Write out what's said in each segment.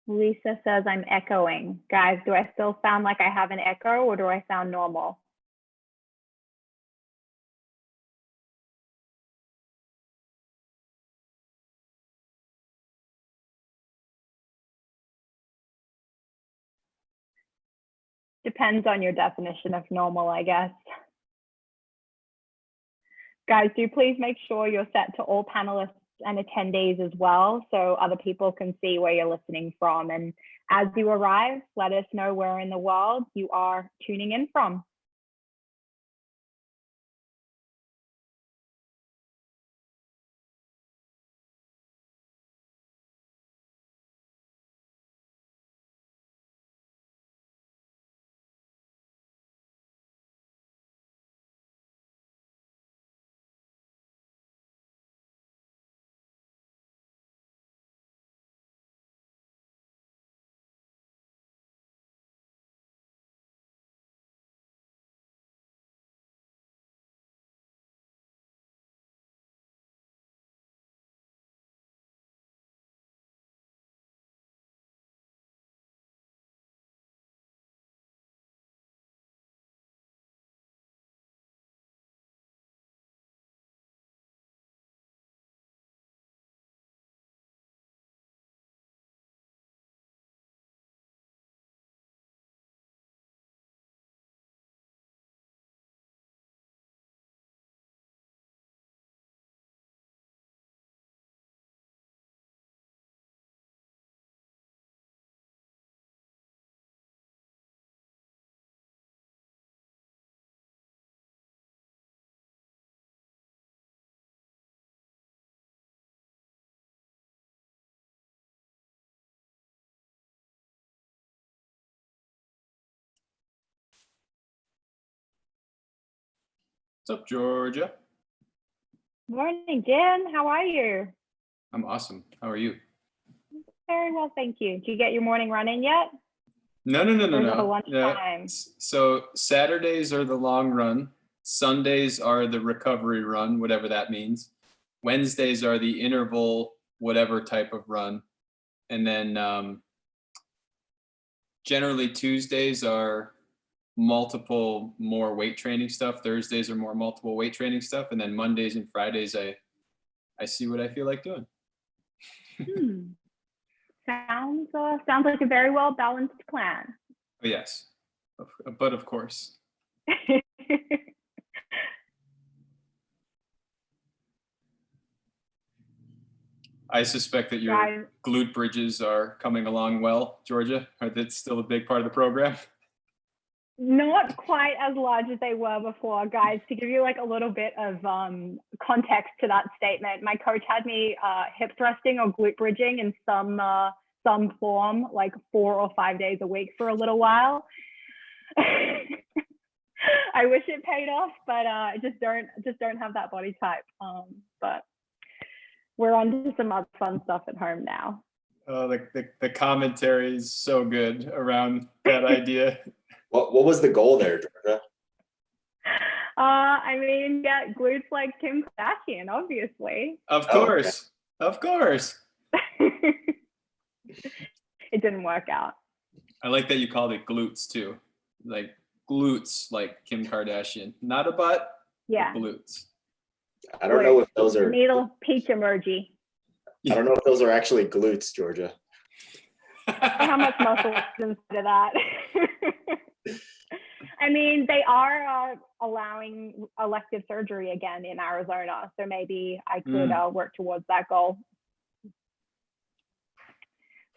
Lisa says I'm echoing. Guys, do I still sound like I have an echo or do I sound normal? Depends on your definition of normal, I guess. Guys, do please make sure you're set to all panelists and attendees as well, so other people can see where you're listening from. And as you arrive, let us know where in the world you are tuning in from. What's up, Georgia? Morning, Jen. How are you? I'm awesome. How are you? Very well, thank you. Did you get your morning run in yet? No. Or is it a lunchtime? So Saturdays are the long run. Sundays are the recovery run, whatever that means. Wednesdays are the interval, whatever type of run. And then generally Tuesdays are multiple more weight training stuff. Thursdays are more multiple weight training stuff. And then Mondays and Fridays, I see what I feel like doing. Sounds like a very well balanced plan. Oh, yes, but of course. I suspect that your glute bridges are coming along well, Georgia. Are they still a big part of the program? Not quite as large as they were before, guys. To give you like a little bit of context to that statement, my coach had me hip thrusting or glute bridging in some form, like 4 or 5 days a week for a little while. I wish it paid off, but I just don't have that body type. But we're on to some other fun stuff at home now. Oh, the commentary is so good around that idea. What was the goal there, Georgia? I mean, yeah, glutes like Kim Kardashian, obviously. Of course, Of course. It didn't work out. I like that you called it glutes too, like glutes, like Kim Kardashian, not a butt. Yeah. Glutes. I don't know if those are needle peach emoji. I don't know if those are actually glutes, Georgia. How much muscle is inside of that? I mean, they are allowing elective surgery again in Arizona, so maybe I could work towards that goal.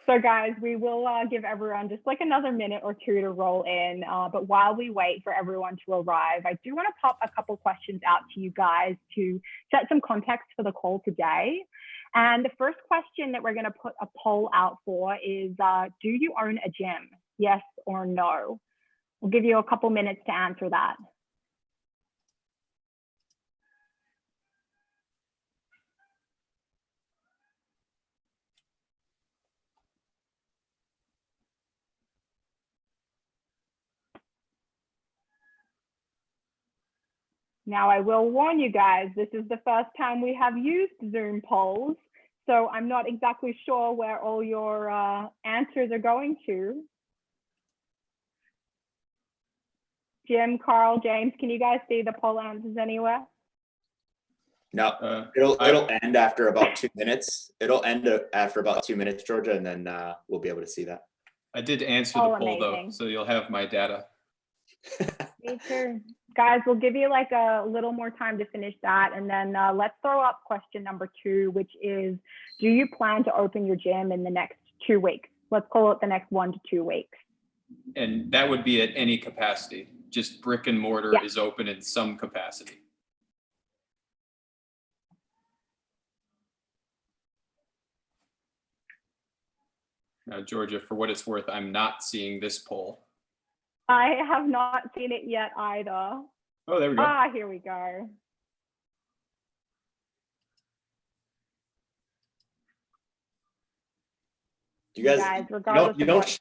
So guys, we will give everyone just like another minute or two to roll in. But while we wait for everyone to arrive, I do want to pop a couple questions out to you guys to set some context for the call today. And the first question that we're going to put a poll out for is, do you own a gym? Yes or no? We'll give you a couple minutes to answer that. Now, I will warn you guys, this is the first time we have used Zoom polls. So I'm not exactly sure where all your answers are going to. Jim, Carl, James, can you guys see the poll answers anywhere? No, it'll end after about 2 minutes. It'll end after about 2 minutes, Georgia, and then we'll be able to see that. I did answer the poll amazing. though, so you'll have my data. Me too. Guys, we'll give you like a little more time to finish that. And then let's throw up question number 2, which is, do you plan to open your gym in the next 2 weeks? Let's call it the next 1 to 2 weeks. And that would be at any capacity. Just brick and mortar is open in some capacity. Now, Georgia, for what it's worth, I'm not seeing this poll. I have not seen it yet either. Oh, there we go. Ah, here we go. You guys you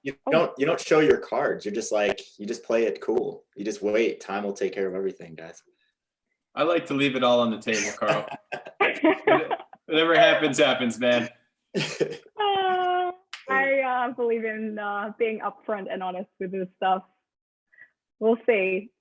don't show your cards. You're just like, you just play it cool. You just wait. Time will take care of everything, guys. I like to leave it all on the table, Carl. Whatever happens, happens, man. I believe in being upfront and honest with this stuff. We'll see.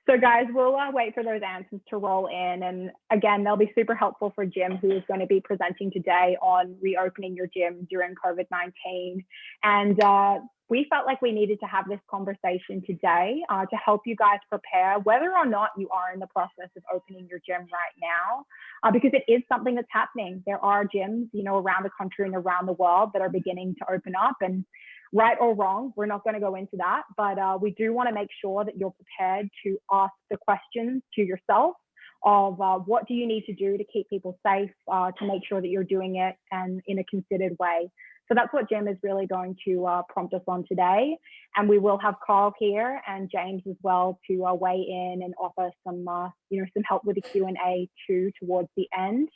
So guys, we'll wait for those answers to roll in. And again, they'll be super helpful for Jim, who is going to be presenting today on reopening your gym during COVID-19. And we felt like we needed to have this conversation today to help you guys prepare whether or not you are in the process of opening your gym right now, because it is something that's happening. There are gyms, around the country and around the world that are beginning to open up, and right or wrong, we're not going to go into that, but we do want to make sure that you're prepared to ask the questions to yourself of what do you need to do to keep people safe, to make sure that you're doing it and in a considered way. So that's what Jim is really going to prompt us on today. And we will have Carl here and James as well to weigh in and offer some, some help with the Q&A too towards the end.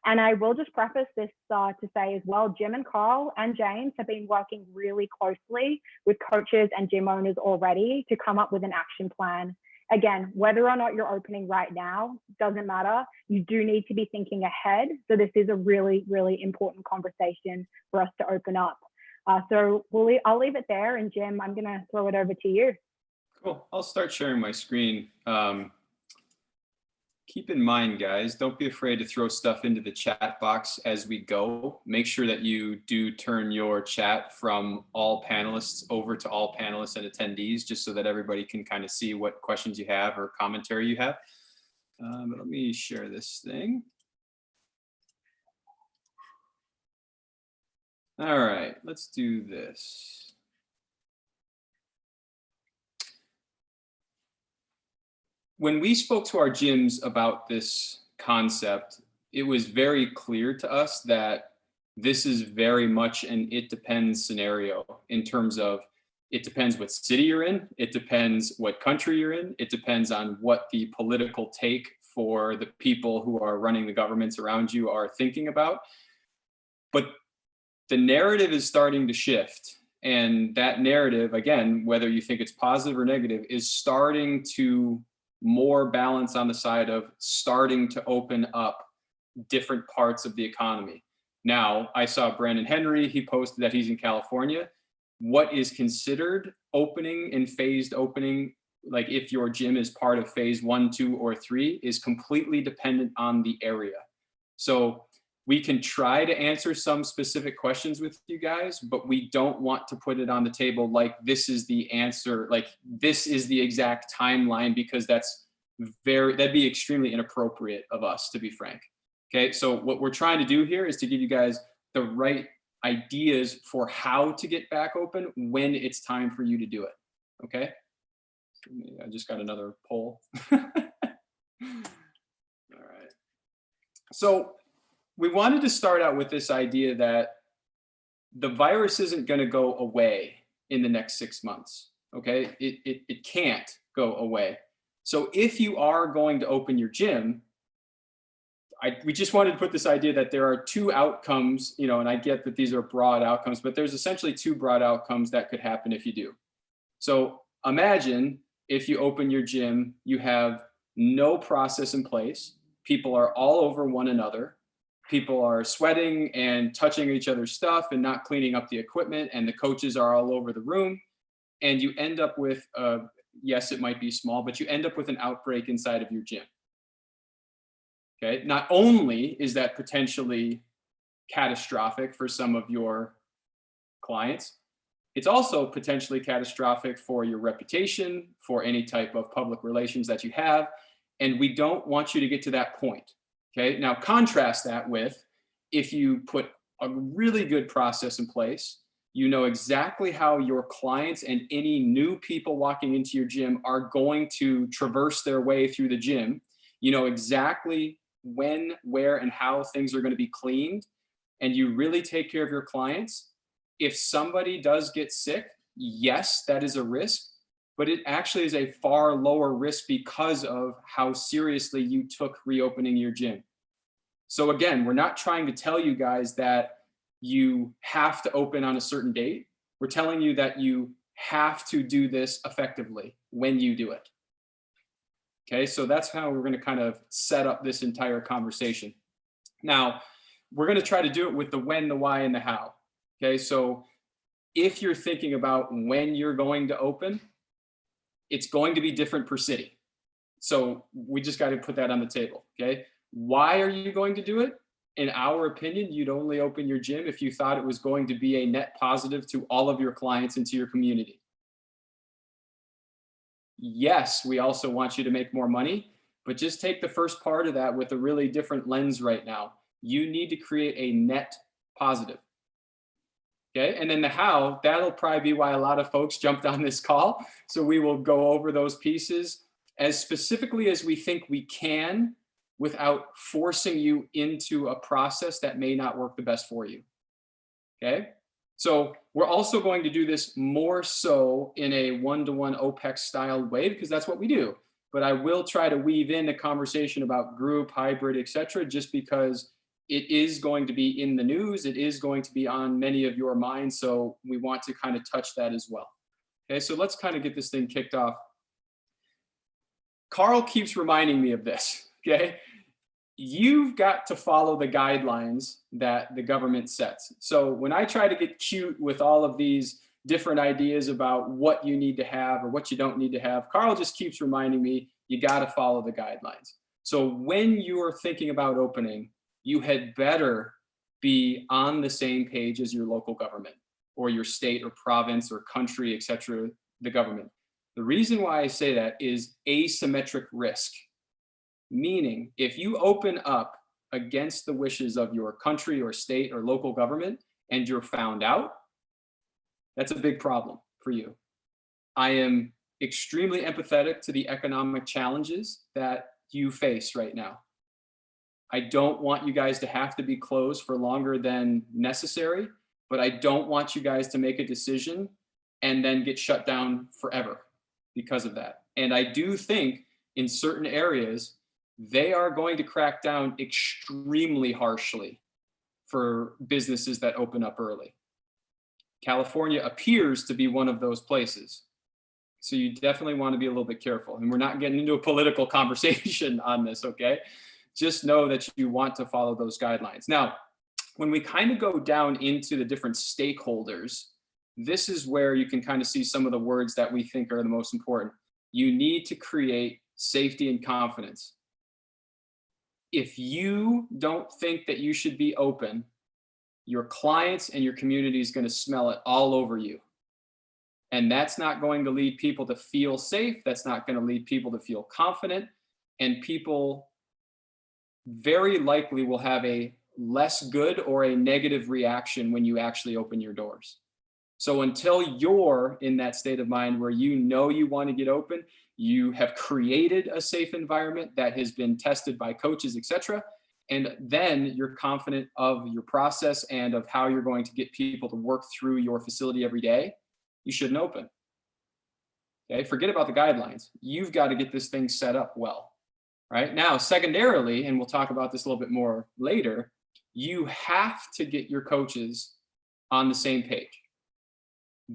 And I will just preface this to say as well, Jim and Carl and James have been working really closely with coaches and gym owners already to come up with an action plan. Again, whether or not you're opening right now, doesn't matter. You do need to be thinking ahead. So this is a really, really important conversation for us to open up. So I'll leave it there. And Jim, I'm going to throw it over to you. Cool. I'll start sharing my screen. Keep in mind, guys, don't be afraid to throw stuff into the chat box as we go. Make sure that you do turn your chat from all panelists over to all panelists and attendees, just so that everybody can kind of see what questions you have or commentary you have. But let me share this thing. All right, let's do this. When we spoke to our gyms about this concept, it was very clear to us that this is very much an it depends scenario, in terms of it depends what city you're in, it depends what country you're in, it depends on what the political take for the people who are running the governments around you are thinking about. But the narrative is starting to shift. And that narrative, again, whether you think it's positive or negative, is starting to more balance on the side of starting to open up different parts of the economy. Now, I saw Brandon Henry, he posted that he's in California. What is considered opening and phased opening, like if your gym is part of phase 1, 2, or 3, is completely dependent on the area. So we can try to answer some specific questions with you guys, but we don't want to put it on the table like this is the answer, like this is the exact timeline, because that'd be extremely inappropriate of us, to be frank. Okay, so what we're trying to do here is to give you guys the right ideas for how to get back open when it's time for you to do it. Okay, I just got another poll. All right, so we wanted to start out with this idea that the virus isn't going to go away in the next 6 months. Okay, it can't go away. So if you are going to open your gym, we just wanted to put this idea that there are 2 outcomes, and I get that these are broad outcomes, but there's essentially 2 broad outcomes that could happen if you do. So imagine if you open your gym, you have no process in place, people are all over one another, people are sweating and touching each other's stuff and not cleaning up the equipment, and the coaches are all over the room, and you end up with, yes, it might be small, but you end up with an outbreak inside of your gym. Okay, not only is that potentially catastrophic for some of your clients, it's also potentially catastrophic for your reputation, for any type of public relations that you have, and we don't want you to get to that point. Okay, now contrast that with if you put a really good process in place, you know exactly how your clients and any new people walking into your gym are going to traverse their way through the gym. You know exactly when, where, and how things are going to be cleaned, and you really take care of your clients. If somebody does get sick, yes, that is a risk, but it actually is a far lower risk because of how seriously you took reopening your gym. So again, we're not trying to tell you guys that you have to open on a certain date. We're telling you that you have to do this effectively when you do it. Okay, so that's how we're going to kind of set up this entire conversation. Now, we're going to try to do it with the when, the why, and the how. Okay, so if you're thinking about when you're going to open, it's going to be different per city. So we just got to put that on the table. Okay, why are you going to do it? In our opinion, you'd only open your gym if you thought it was going to be a net positive to all of your clients and to your community. Yes, we also want you to make more money, but just take the first part of that with a really different lens right now. You need to create a net positive. Okay, and then the how, that'll probably be why a lot of folks jumped on this call. So we will go over those pieces as specifically as we think we can without forcing you into a process that may not work the best for you. Okay, so we're also going to do this more so in a one-to-one OPEX style way because that's what we do. But I will try to weave in a conversation about group, hybrid, etc., just because it is going to be in the news. It is going to be on many of your minds. So we want to kind of touch that as well. Okay, so let's kind of get this thing kicked off. Carl keeps reminding me of this, okay? You've got to follow the guidelines that the government sets. So when I try to get cute with all of these different ideas about what you need to have or what you don't need to have, Carl just keeps reminding me, you got to follow the guidelines. So when you're thinking about opening, you had better be on the same page as your local government or your state or province or country, etc., the government. The reason why I say that is asymmetric risk. Meaning, if you open up against the wishes of your country or state or local government and you're found out, that's a big problem for you. I am extremely empathetic to the economic challenges that you face right now. I don't want you guys to have to be closed for longer than necessary, but I don't want you guys to make a decision and then get shut down forever because of that. And I do think in certain areas, they are going to crack down extremely harshly for businesses that open up early. California appears to be one of those places. So you definitely want to be a little bit careful. And we're not getting into a political conversation on this, okay? Just know that you want to follow those guidelines. Now, when we kind of go down into the different stakeholders, this is where you can kind of see some of the words that we think are the most important. You need to create safety and confidence. If you don't think that you should be open, your clients and your community is going to smell it all over you. And that's not going to lead people to feel safe. That's not going to lead people to feel confident. And people very likely will have a less good or a negative reaction when you actually open your doors. So until you're in that state of mind where you know you want to get open, you have created a safe environment that has been tested by coaches, etc., and then you're confident of your process and of how you're going to get people to work through your facility every day, you shouldn't open. Okay, forget about the guidelines. You've got to get this thing set up well. Right now, secondarily, and we'll talk about this a little bit more later, you have to get your coaches on the same page.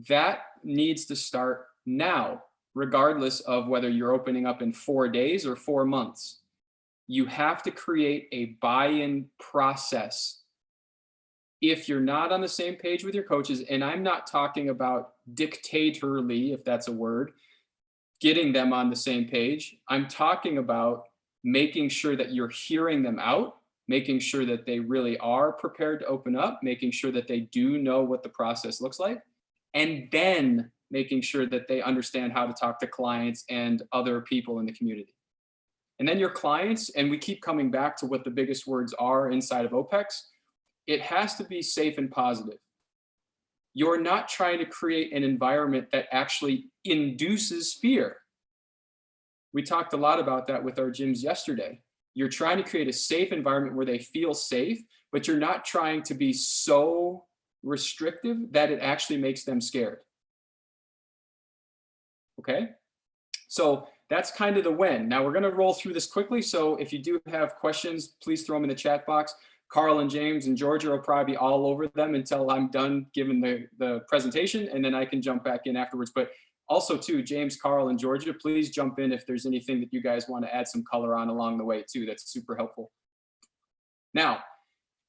That needs to start now, regardless of whether you're opening up in 4 days or 4 months. You have to create a buy-in process. If you're not on the same page with your coaches, and I'm not talking about dictatorly, if that's a word, getting them on the same page. I'm talking about making sure that you're hearing them out, making sure that they really are prepared to open up, making sure that they do know what the process looks like, and then making sure that they understand how to talk to clients and other people in the community. And then your clients, and we keep coming back to what the biggest words are inside of OPEX, it has to be safe and positive. You're not trying to create an environment that actually induces fear. We talked a lot about that with our gyms yesterday. You're trying to create a safe environment where they feel safe, but you're not trying to be so restrictive that it actually makes them scared. Okay? So that's kind of the when. Now we're going to roll through this quickly. So if you do have questions, please throw them in the chat box. Carl and James and Georgia will probably be all over them until I'm done giving the presentation, and then I can jump back in afterwards. But also too, James, Carl, and Georgia, please jump in if there's anything that you guys want to add some color on along the way too. That's super helpful. Now,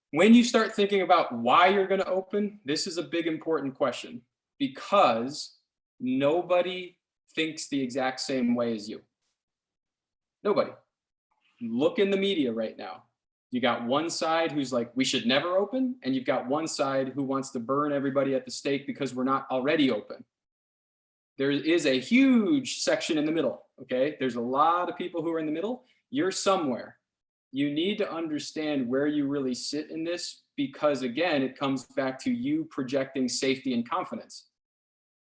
when you start thinking about why you're going to open, this is a big important question, because nobody thinks the exact same way as you. Nobody. Look in the media right now. You got one side who's like, we should never open, and you've got one side who wants to burn everybody at the stake because we're not already open. There is a huge section in the middle, okay? There's a lot of people who are in the middle. You're somewhere. You need to understand where you really sit in this, because again, it comes back to you projecting safety and confidence.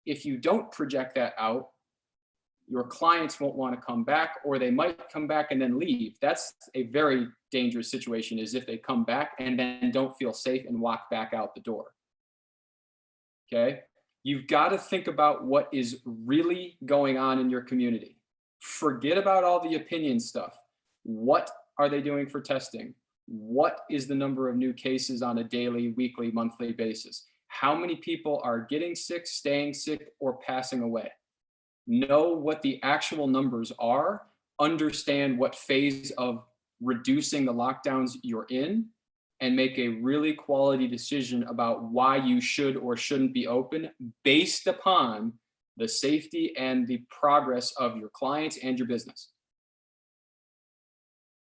If you don't project that out, your clients won't want to come back, or they might come back and then leave. That's a very dangerous situation, is if they come back and then don't feel safe and walk back out the door. Okay? You've got to think about what is really going on in your community. Forget about all the opinion stuff. What are they doing for testing? What is the number of new cases on a daily, weekly, monthly basis? How many people are getting sick, staying sick, or passing away? Know what the actual numbers are, understand what phase of reducing the lockdowns you're in, and make a really quality decision about why you should or shouldn't be open based upon the safety and the progress of your clients and your business.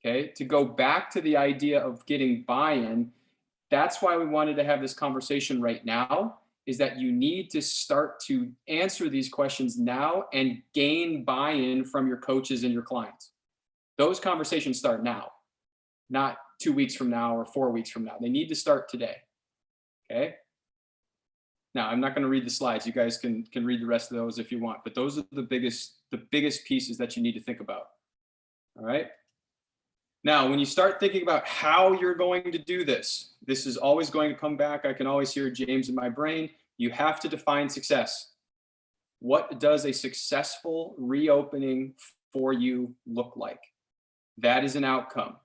Okay, to go back to the idea of getting buy-in, that's why we wanted to have this conversation right now, is that you need to start to answer these questions now and gain buy-in from your coaches and your clients. Those conversations start now, not 2 weeks from now or 4 weeks from now. They need to start today, okay? Now, I'm not gonna read the slides. You guys can read the rest of those if you want, but those are the biggest pieces that you need to think about, all right? Now, when you start thinking about how you're going to do this, this is always going to come back. I can always hear James in my brain. You have to define success. What does a successful reopening for you look like? That is an outcome.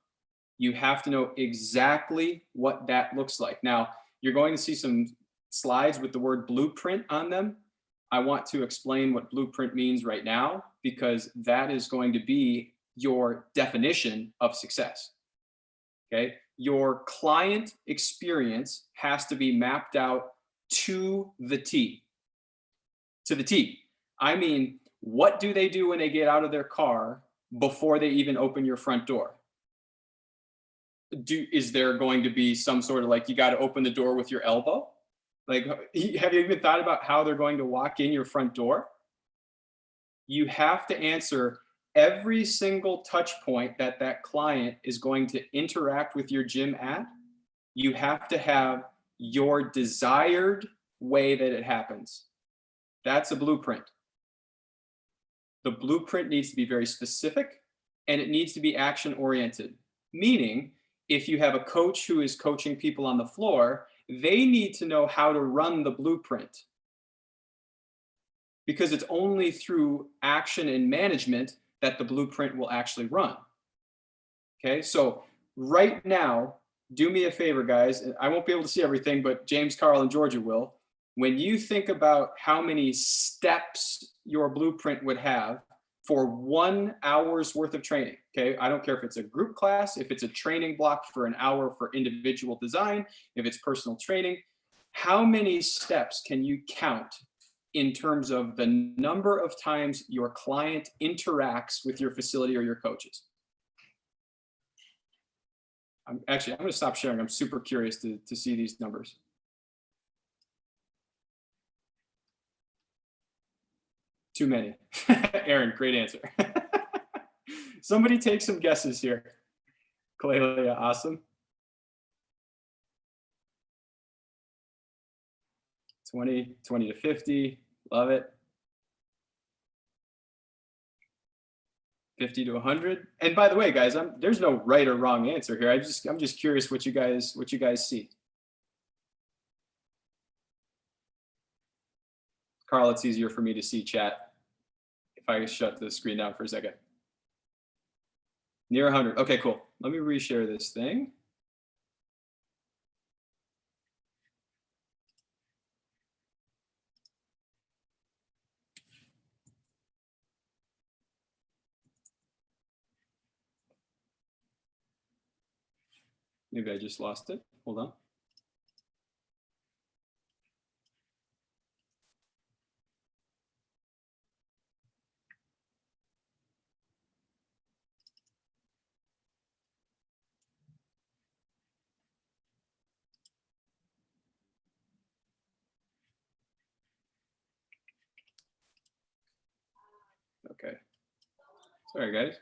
You have to know exactly what that looks like. Now, you're going to see some slides with the word blueprint on them. I want to explain what blueprint means right now, because that is going to be your definition of success, okay? Your client experience has to be mapped out to the T. To the T. I mean, what do they do when they get out of their car before they even open your front door? Is there going to be some sort of like, you got to open the door with your elbow? Like, have you even thought about how they're going to walk in your front door? You have to answer every single touch point that that client is going to interact with your gym at. You have to have your desired way that it happens. That's a blueprint. The blueprint needs to be very specific, and it needs to be action oriented. Meaning, if you have a coach who is coaching people on the floor, they need to know how to run the blueprint, because it's only through action and management that the blueprint will actually run. Okay, so right now, do me a favor, guys. I won't be able to see everything, but James, Carl, and Georgia will. When you think about how many steps your blueprint would have for 1 hour's worth of training, Okay, I don't care if it's a group class, if it's a training block for an hour for individual design, if it's personal training. How many steps can you count in terms of the number of times your client interacts with your facility or your coaches? I'm going to stop sharing. I'm super curious to see these numbers. Too many. Aaron, great answer. Somebody take some guesses here. Clelia, awesome. 20 to 50, love it. 50 to 100. And by the way, guys, there's no right or wrong answer here. I'm just curious what you guys see. Carl, it's easier for me to see chat if I shut the screen down for a second. Near 100. Okay, cool. Let me reshare this thing. Maybe I just lost it. Hold on. Okay. Sorry, guys.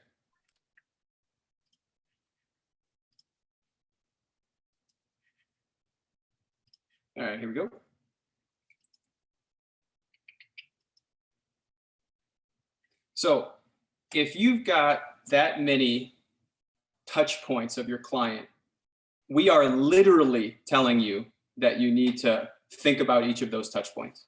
All right, here we go. So if you've got that many touch points of your client, we are literally telling you that you need to think about each of those touch points.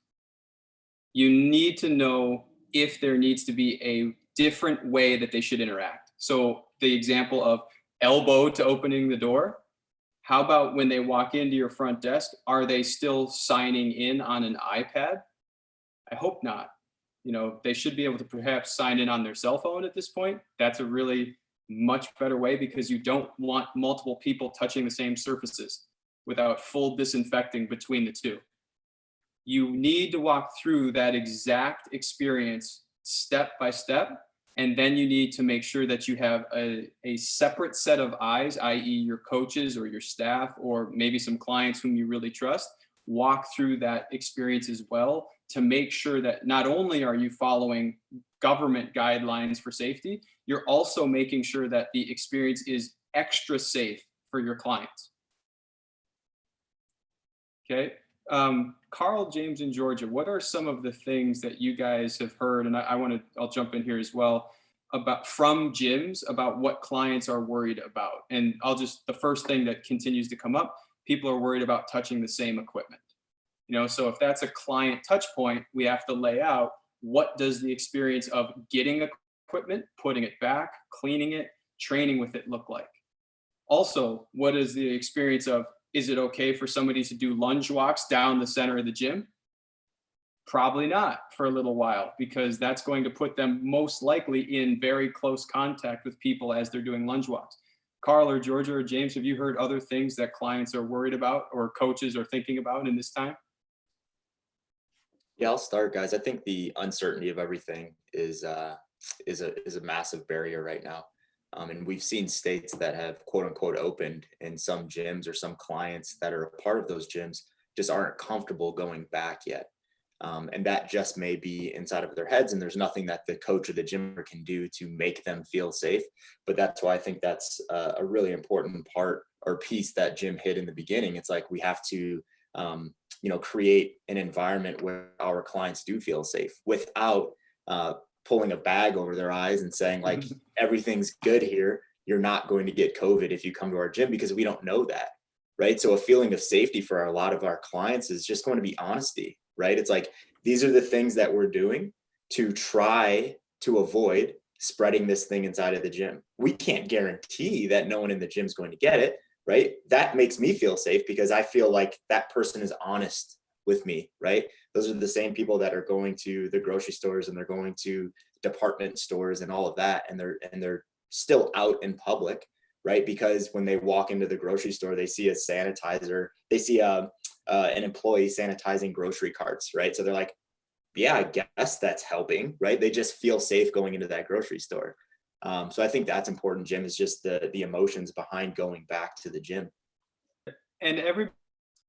You need to know if there needs to be a different way that they should interact. So the example of elbow to opening the door, how about when they walk into your front desk, are they still signing in on an iPad? I hope not. You know, they should be able to perhaps sign in on their cell phone at this point. That's a really much better way, because you don't want multiple people touching the same surfaces without full disinfecting between the two. You need to walk through that exact experience step by step, and then you need to make sure that you have a separate set of eyes, i.e. your coaches or your staff, or maybe some clients whom you really trust, walk through that experience as well, to make sure that not only are you following government guidelines for safety, you're also making sure that the experience is extra safe for your clients. Okay. Carl, James, and Georgia, what are some of the things that you guys have heard? And I'll jump in here as well, about from gyms about what clients are worried about. And the first thing that continues to come up, people are worried about touching the same equipment. You know, so if that's a client touch point, we have to lay out, what does the experience of getting equipment, putting it back, cleaning it, training with it look like? Also, what is the experience of, is it okay for somebody to do lunge walks down the center of the gym? Probably not for a little while, because that's going to put them most likely in very close contact with people as they're doing lunge walks. Carl or Georgia or James, have you heard other things that clients are worried about or coaches are thinking about in this time? Yeah, I'll start, guys. I think the uncertainty of everything is a massive barrier right now. And we've seen states that have quote unquote opened, and some gyms or some clients that are a part of those gyms just aren't comfortable going back yet. And that just may be inside of their heads, and there's nothing that the coach or the gym can do to make them feel safe. But that's why I think that's a really important part or piece that Jim hit in the beginning. It's like we have to create an environment where our clients do feel safe without pulling a bag over their eyes and saying like, everything's good here. You're not going to get COVID if you come to our gym, because we don't know that, right? So a feeling of safety for a lot of our clients is just going to be honesty, right? It's like, these are the things that we're doing to try to avoid spreading this thing inside of the gym. We can't guarantee that no one in the gym is going to get it, right? That makes me feel safe because I feel like that person is honest with me, right? Those are the same people that are going to the grocery stores and they're going to department stores and all of that. And they're still out in public, right? Because when they walk into the grocery store, they see a sanitizer, they see an employee sanitizing grocery carts, right? So they're like, yeah, I guess that's helping, right? They just feel safe going into that grocery store. So I think that's important, Jim, is just the emotions behind going back to the gym. And every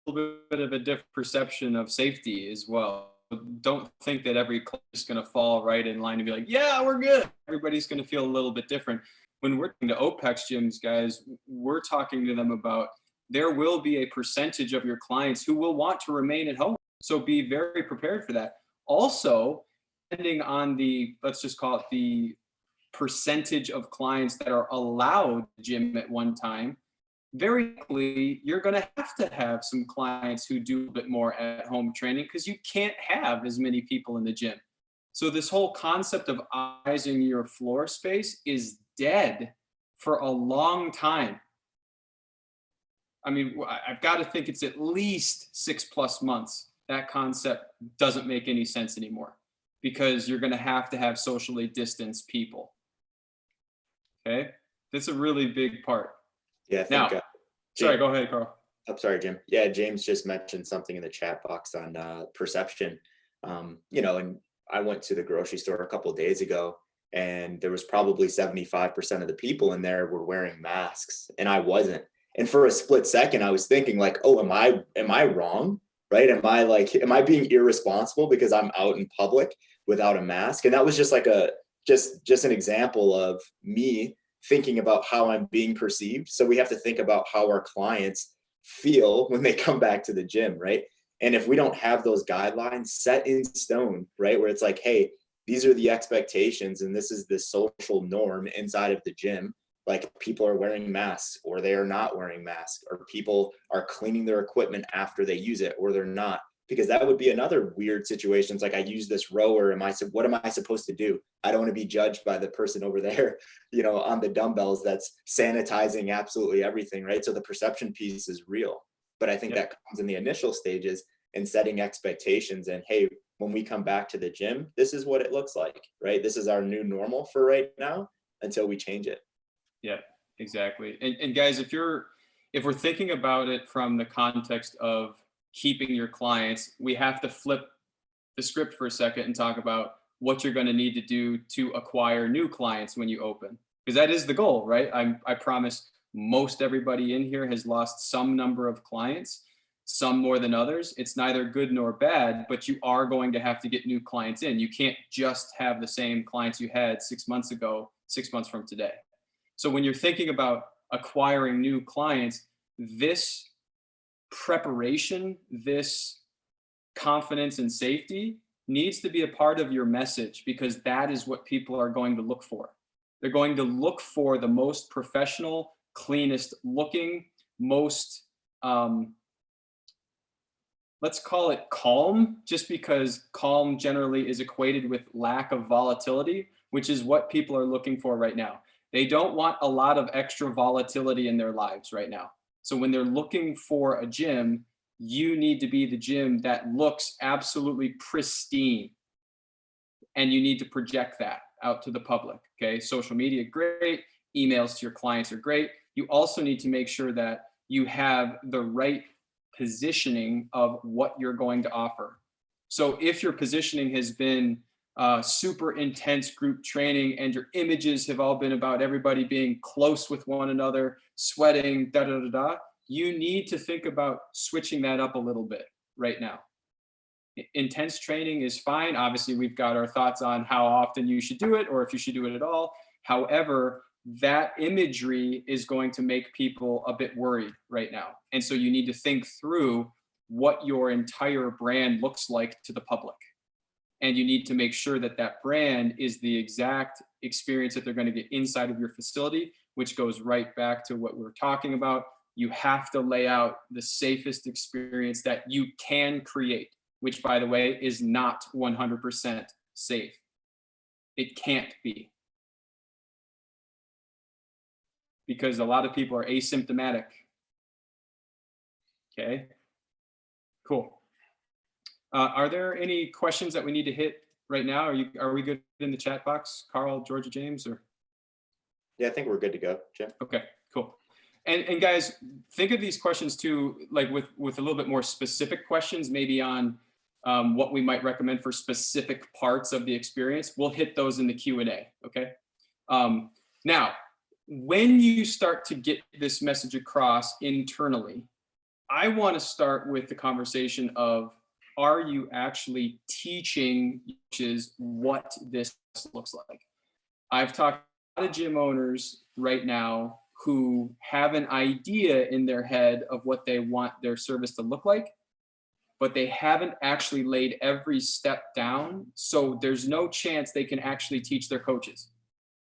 little bit of a different perception of safety as well. Don't think that every client is going to fall right in line and be like, yeah, we're good. Everybody's going to feel a little bit different. When we're talking to OPEX gyms, guys, we're talking to them about there will be a percentage of your clients who will want to remain at home. So be very prepared for that. Also, depending on the, let's just call it the percentage of clients that are allowed gym at one time, very quickly, you're going to have some clients who do a bit more at home training because you can't have as many people in the gym. So this whole concept of optimizing your floor space is dead for a long time. I mean, I've got to think it's at least 6+ months. That concept doesn't make any sense anymore because you're going to have socially distanced people. Okay, that's a really big part. Yeah, I think, now, sorry, James, go ahead, Carl. I'm sorry, Jim. Yeah, James just mentioned something in the chat box on perception. You know, and I went to the grocery store a couple of days ago, and there was probably 75% of the people in there were wearing masks, and I wasn't. And for a split second, I was thinking like, oh, am I wrong? Right? Am I being irresponsible because I'm out in public without a mask? And that was just like just an example of me thinking about how I'm being perceived. So we have to think about how our clients feel when they come back to the gym, right? And if we don't have those guidelines set in stone, right, where it's like, hey, these are the expectations and this is the social norm inside of the gym, like people are wearing masks or they are not wearing masks, or people are cleaning their equipment after they use it or they're not, because that would be another weird situation. It's like, I use this rower, what am I supposed to do? I don't want to be judged by the person over there, you know, on the dumbbells that's sanitizing absolutely everything, right? So the perception piece is real, but I think that comes in the initial stages and setting expectations. And hey, when we come back to the gym, this is what it looks like, right? This is our new normal for right now until we change it. Yeah, exactly. And guys, if we're thinking about it from the context of keeping your clients, we have to flip the script for a second and talk about what you're going to need to do to acquire new clients when you open, because that is the goal, right? I promise most everybody in here has lost some number of clients, some more than others. It's neither good nor bad, but you are going to have to get new clients in. You can't just have the same clients you had 6 months ago, 6 months from today. So when you're thinking about acquiring new clients, this preparation, this confidence and safety needs to be a part of your message, because that is what people are going to look for. They're going to look for the most professional, cleanest looking, most, let's call it calm, just because calm generally is equated with lack of volatility, which is what people are looking for right now. They don't want a lot of extra volatility in their lives right now. So when they're looking for a gym, you need to be the gym that looks absolutely pristine. And you need to project that out to the public, okay? Social media, great. Emails to your clients are great. You also need to make sure that you have the right positioning of what you're going to offer. So if your positioning has been super intense group training and your images have all been about everybody being close with one another, sweating, you need to think about switching that up a little bit right now. Intense training is fine. Obviously, we've got our thoughts on how often you should do it or if you should do it at all. However, that imagery is going to make people a bit worried right now. And so you need to think through what your entire brand looks like to the public. And you need to make sure that that brand is the exact experience that they're going to get inside of your facility, which goes right back to what we're talking about. You have to lay out the safest experience that you can create, which, by the way, is not 100% safe. It can't be. Because a lot of people are asymptomatic. Okay, cool. Are there any questions that we need to hit right now? Are we good in the chat box, Carl, Georgia, James, or? Yeah, I think we're good to go, Jim. Okay, cool. And guys, think of these questions too, like with a little bit more specific questions, maybe on what we might recommend for specific parts of the experience. We'll hit those in the Q&A, okay? Now, when you start to get this message across internally, I want to start with the conversation of, are you actually teaching coaches what this looks like? I've talked to a lot of gym owners right now who have an idea in their head of what they want their service to look like, but they haven't actually laid every step down. So there's no chance they can actually teach their coaches.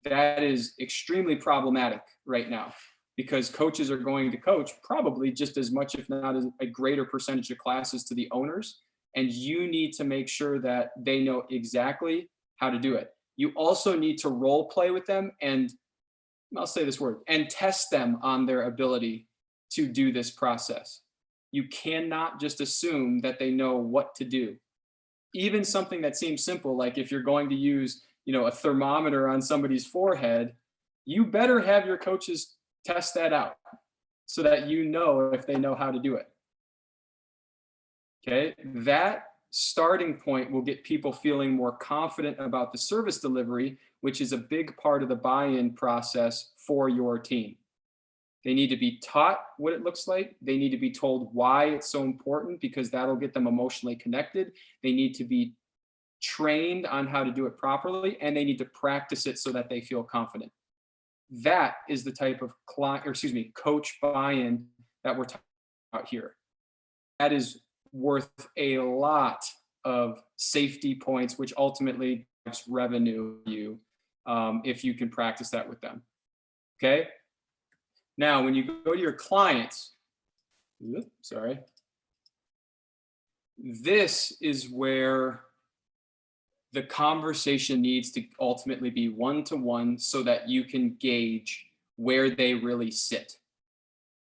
That is extremely problematic right now, because coaches are going to coach probably just as much, if not a greater percentage of classes to the owners. And you need to make sure that they know exactly how to do it. You also need to role play with them, and I'll say this word, and test them on their ability to do this process. You cannot just assume that they know what to do. Even something that seems simple, like if you're going to use, a thermometer on somebody's forehead, you better have your coaches test that out so that you know if they know how to do it. Okay, that starting point will get people feeling more confident about the service delivery, which is a big part of the buy-in process for your team. They need to be taught what it looks like. They need to be told why it's so important, because that'll get them emotionally connected. They need to be trained on how to do it properly, and they need to practice it so that they feel confident. That is the type of coach buy-in that we're talking about here. That is worth a lot of safety points, which ultimately drives revenue you if you can practice that with them. Okay. Now, when you go to your clients, this is where the conversation needs to ultimately be one-to-one so that you can gauge where they really sit.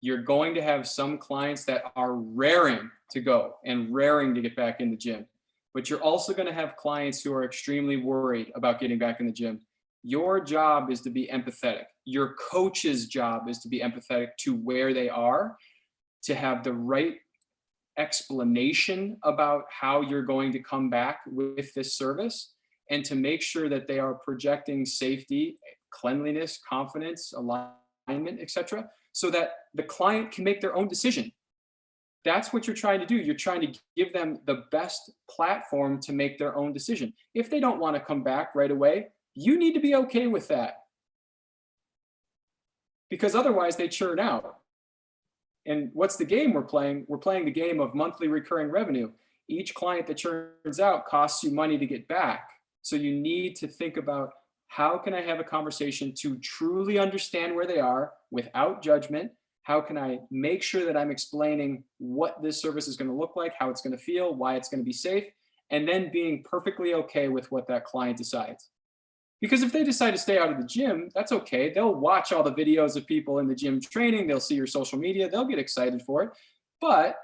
You're going to have some clients that are raring to go and raring to get back in the gym, but you're also going to have clients who are extremely worried about getting back in the gym. Your job is to be empathetic. Your coach's job is to be empathetic to where they are, to have the right explanation about how you're going to come back with this service, and to make sure that they are projecting safety, cleanliness, confidence, alignment, etc., so that the client can make their own decision. That's what you're trying to do. You're trying to give them the best platform to make their own decision. If they don't want to come back right away, you need to be okay with that, because otherwise they churn out. And what's the game we're playing? We're playing the game of monthly recurring revenue. Each client that churns out costs you money to get back. So you need to think about, how can I have a conversation to truly understand where they are without judgment? How can I make sure that I'm explaining what this service is going to look like, how it's going to feel, why it's going to be safe, and then being perfectly okay with what that client decides. Because if they decide to stay out of the gym, that's okay. They'll watch all the videos of people in the gym training. They'll see your social media. They'll get excited for it. But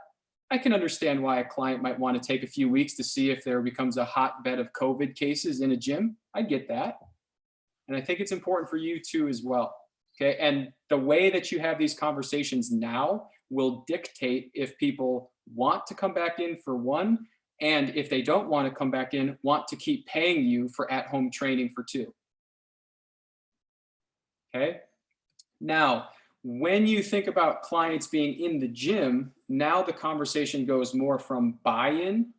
I can understand why a client might want to take a few weeks to see if there becomes a hotbed of COVID cases in a gym. I get that. And I think it's important for you too as well. Okay. And the way that you have these conversations now will dictate if people want to come back in for one, and if they don't want to come back in, want to keep paying you for at-home training for two. Okay. Now, when you think about clients being in the gym, now the conversation goes more from buy-in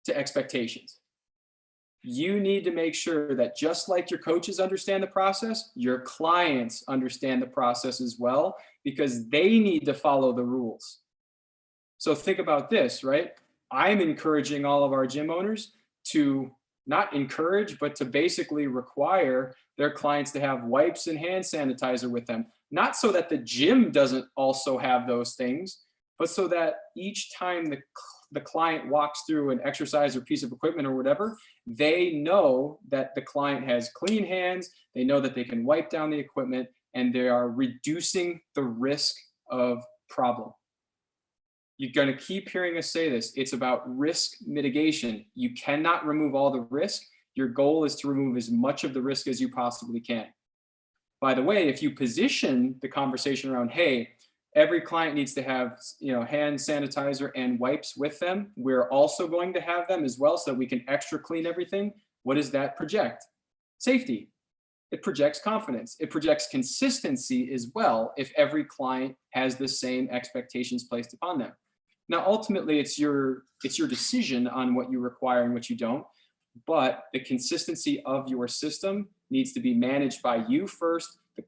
to expectations. You need to make sure that just like your coaches understand the process, your clients understand the process as well, because they need to follow the rules. So think about this, right? I'm encouraging all of our gym owners to not encourage, but to basically require their clients to have wipes and hand sanitizer with them. Not so that the gym doesn't also have those things, but so that each time the client walks through an exercise or piece of equipment or whatever, they know that the client has clean hands, they know that they can wipe down the equipment, and they are reducing the risk of problem. You're going to keep hearing us say this. It's about risk mitigation. You cannot remove all the risk. Your goal is to remove as much of the risk as you possibly can. By the way, if you position the conversation around, hey, every client needs to have, hand sanitizer and wipes with them. We're also going to have them as well so that we can extra clean everything. What does that project? Safety. It projects confidence. It projects consistency as well if every client has the same expectations placed upon them. Now, ultimately, it's your decision on what you require and what you don't, but the consistency of your system needs to be managed by you first, the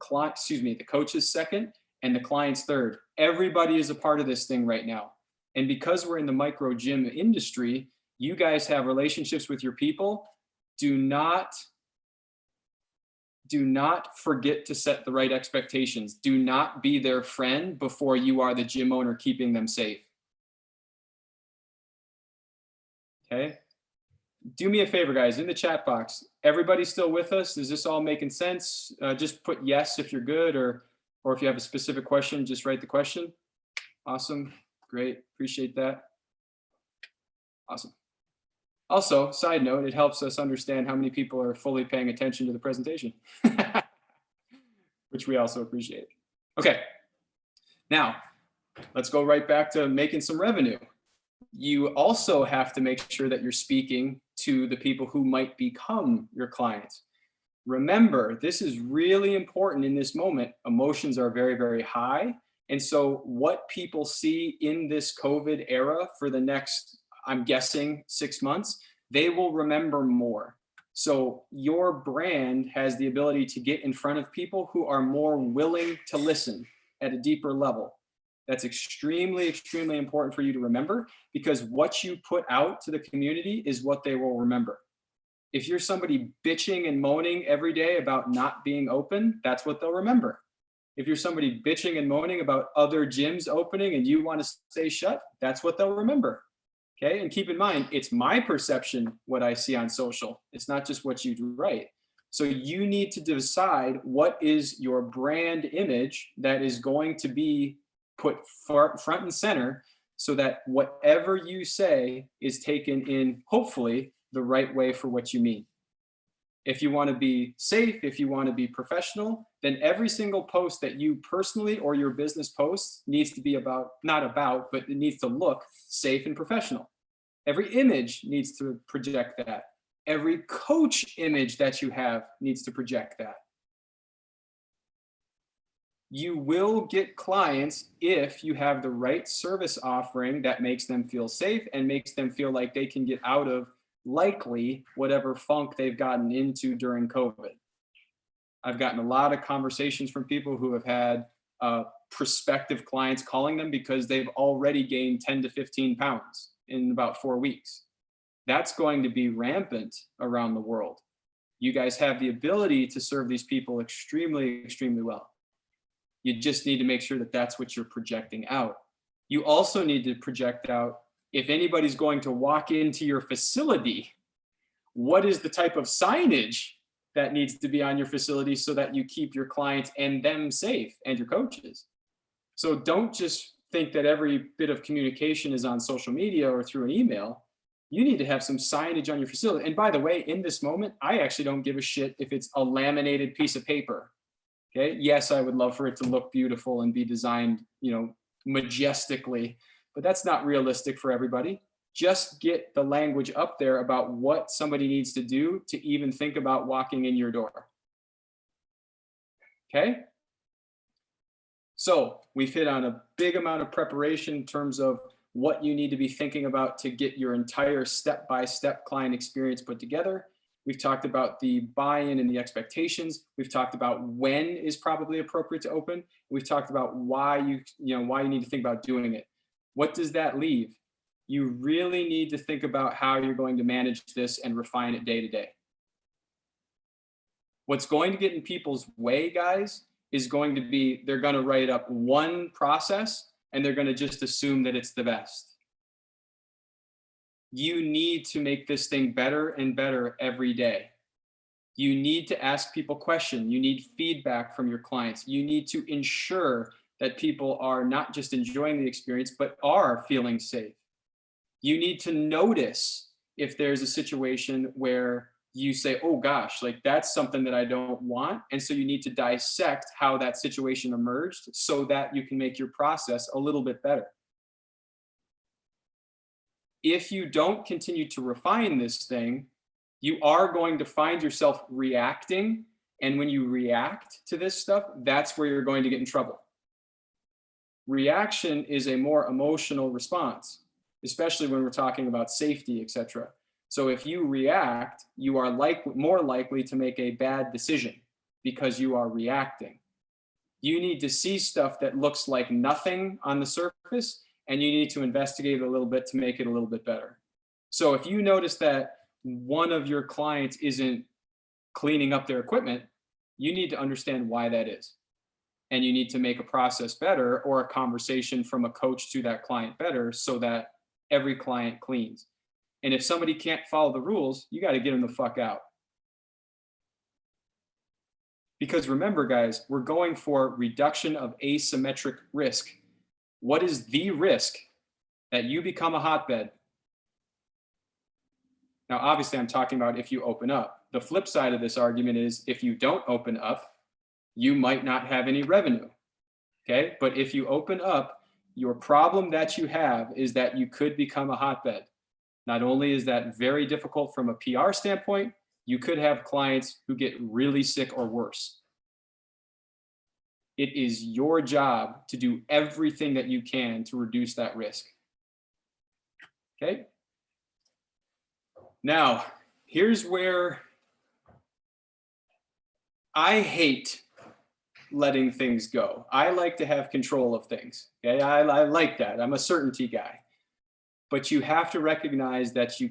coaches second, and the clients third. Everybody is a part of this thing right now. And because we're in the micro gym industry, you guys have relationships with your people. Do not forget to set the right expectations. Do not be their friend before you are the gym owner keeping them safe. Okay? Do me a favor, guys, in the chat box, everybody still with us? Is this all making sense? Just put yes if you're good, or if you have a specific question, just write the question. Awesome, great, appreciate that. Awesome. Also, side note, it helps us understand how many people are fully paying attention to the presentation, which we also appreciate. Okay, now let's go right back to making some revenue. You also have to make sure that you're speaking to the people who might become your clients. Remember, this is really important in this moment. Emotions are very, very high. And so what people see in this COVID era for the next, I'm guessing, 6 months, they will remember more. So your brand has the ability to get in front of people who are more willing to listen at a deeper level. That's extremely, extremely important for you to remember, because what you put out to the community is what they will remember. If you're somebody bitching and moaning every day about not being open, that's what they'll remember. If you're somebody bitching and moaning about other gyms opening and you want to stay shut, that's what they'll remember. Okay, and keep in mind, it's my perception what I see on social. It's not just what you write. So you need to decide what is your brand image that is going to be put front and center, so that whatever you say is taken in, hopefully, the right way for what you mean. If you want to be safe, if you want to be professional, then every single post that you personally or your business posts needs to be but it needs to look safe and professional. Every image needs to project that. Every coach image that you have needs to project that. You will get clients if you have the right service offering that makes them feel safe and makes them feel like they can get out of likely whatever funk they've gotten into during COVID. I've gotten a lot of conversations from people who have had prospective clients calling them because they've already gained 10 to 15 pounds in about 4 weeks. That's going to be rampant around the world. You guys have the ability to serve these people extremely, extremely well. You just need to make sure that that's what you're projecting out. You also need to project out, if anybody's going to walk into your facility, what is the type of signage that needs to be on your facility so that you keep your clients and them safe, and your coaches. So don't just think that every bit of communication is on social media or through an email. You need to have some signage on your facility. And by the way, in this moment, I actually don't give a shit if it's a laminated piece of paper. Okay. Yes, I would love for it to look beautiful and be designed, majestically, but that's not realistic for everybody. Just get the language up there about what somebody needs to do to even think about walking in your door. Okay. So we've hit on a big amount of preparation in terms of what you need to be thinking about to get your entire step-by-step client experience put together. We've talked about the buy-in and the expectations. We've talked about when is probably appropriate to open. We've talked about why you need to think about doing it. What does that leave? You really need to think about how you're going to manage this and refine it day to day. What's going to get in people's way, guys, is going to be, they're going to write up one process and they're going to just assume that it's the best. You need to make this thing better and better every day. You need to ask people questions. You need feedback from your clients. You need to ensure that people are not just enjoying the experience, but are feeling safe. You need to notice if there's a situation where you say, oh gosh, like that's something that I don't want. And so you need to dissect how that situation emerged so that you can make your process a little bit better. If you don't continue to refine this thing, you are going to find yourself reacting. And when you react to this stuff, that's where you're going to get in trouble. Reaction is a more emotional response, especially when we're talking about safety, etc. So if you react, you are more likely to make a bad decision because you are reacting. You need to see stuff that looks like nothing on the surface, and you need to investigate a little bit to make it a little bit better. So if you notice that one of your clients isn't cleaning up their equipment, you need to understand why that is. And you need to make a process better or a conversation from a coach to that client better so that every client cleans. And if somebody can't follow the rules, you got to get them the fuck out. Because remember, guys, we're going for reduction of asymmetric risk. What is the risk that you become a hotbed? Now, obviously, I'm talking about if you open up. The flip side of this argument is if you don't open up, you might not have any revenue. Okay, but if you open up, your problem that you have is that you could become a hotbed. Not only is that very difficult from a PR standpoint, you could have clients who get really sick or worse. It is your job to do everything that you can to reduce that risk. Okay? Now, here's where I hate letting things go. I like to have control of things. Okay? I like that. I'm a certainty guy. But you have to recognize that you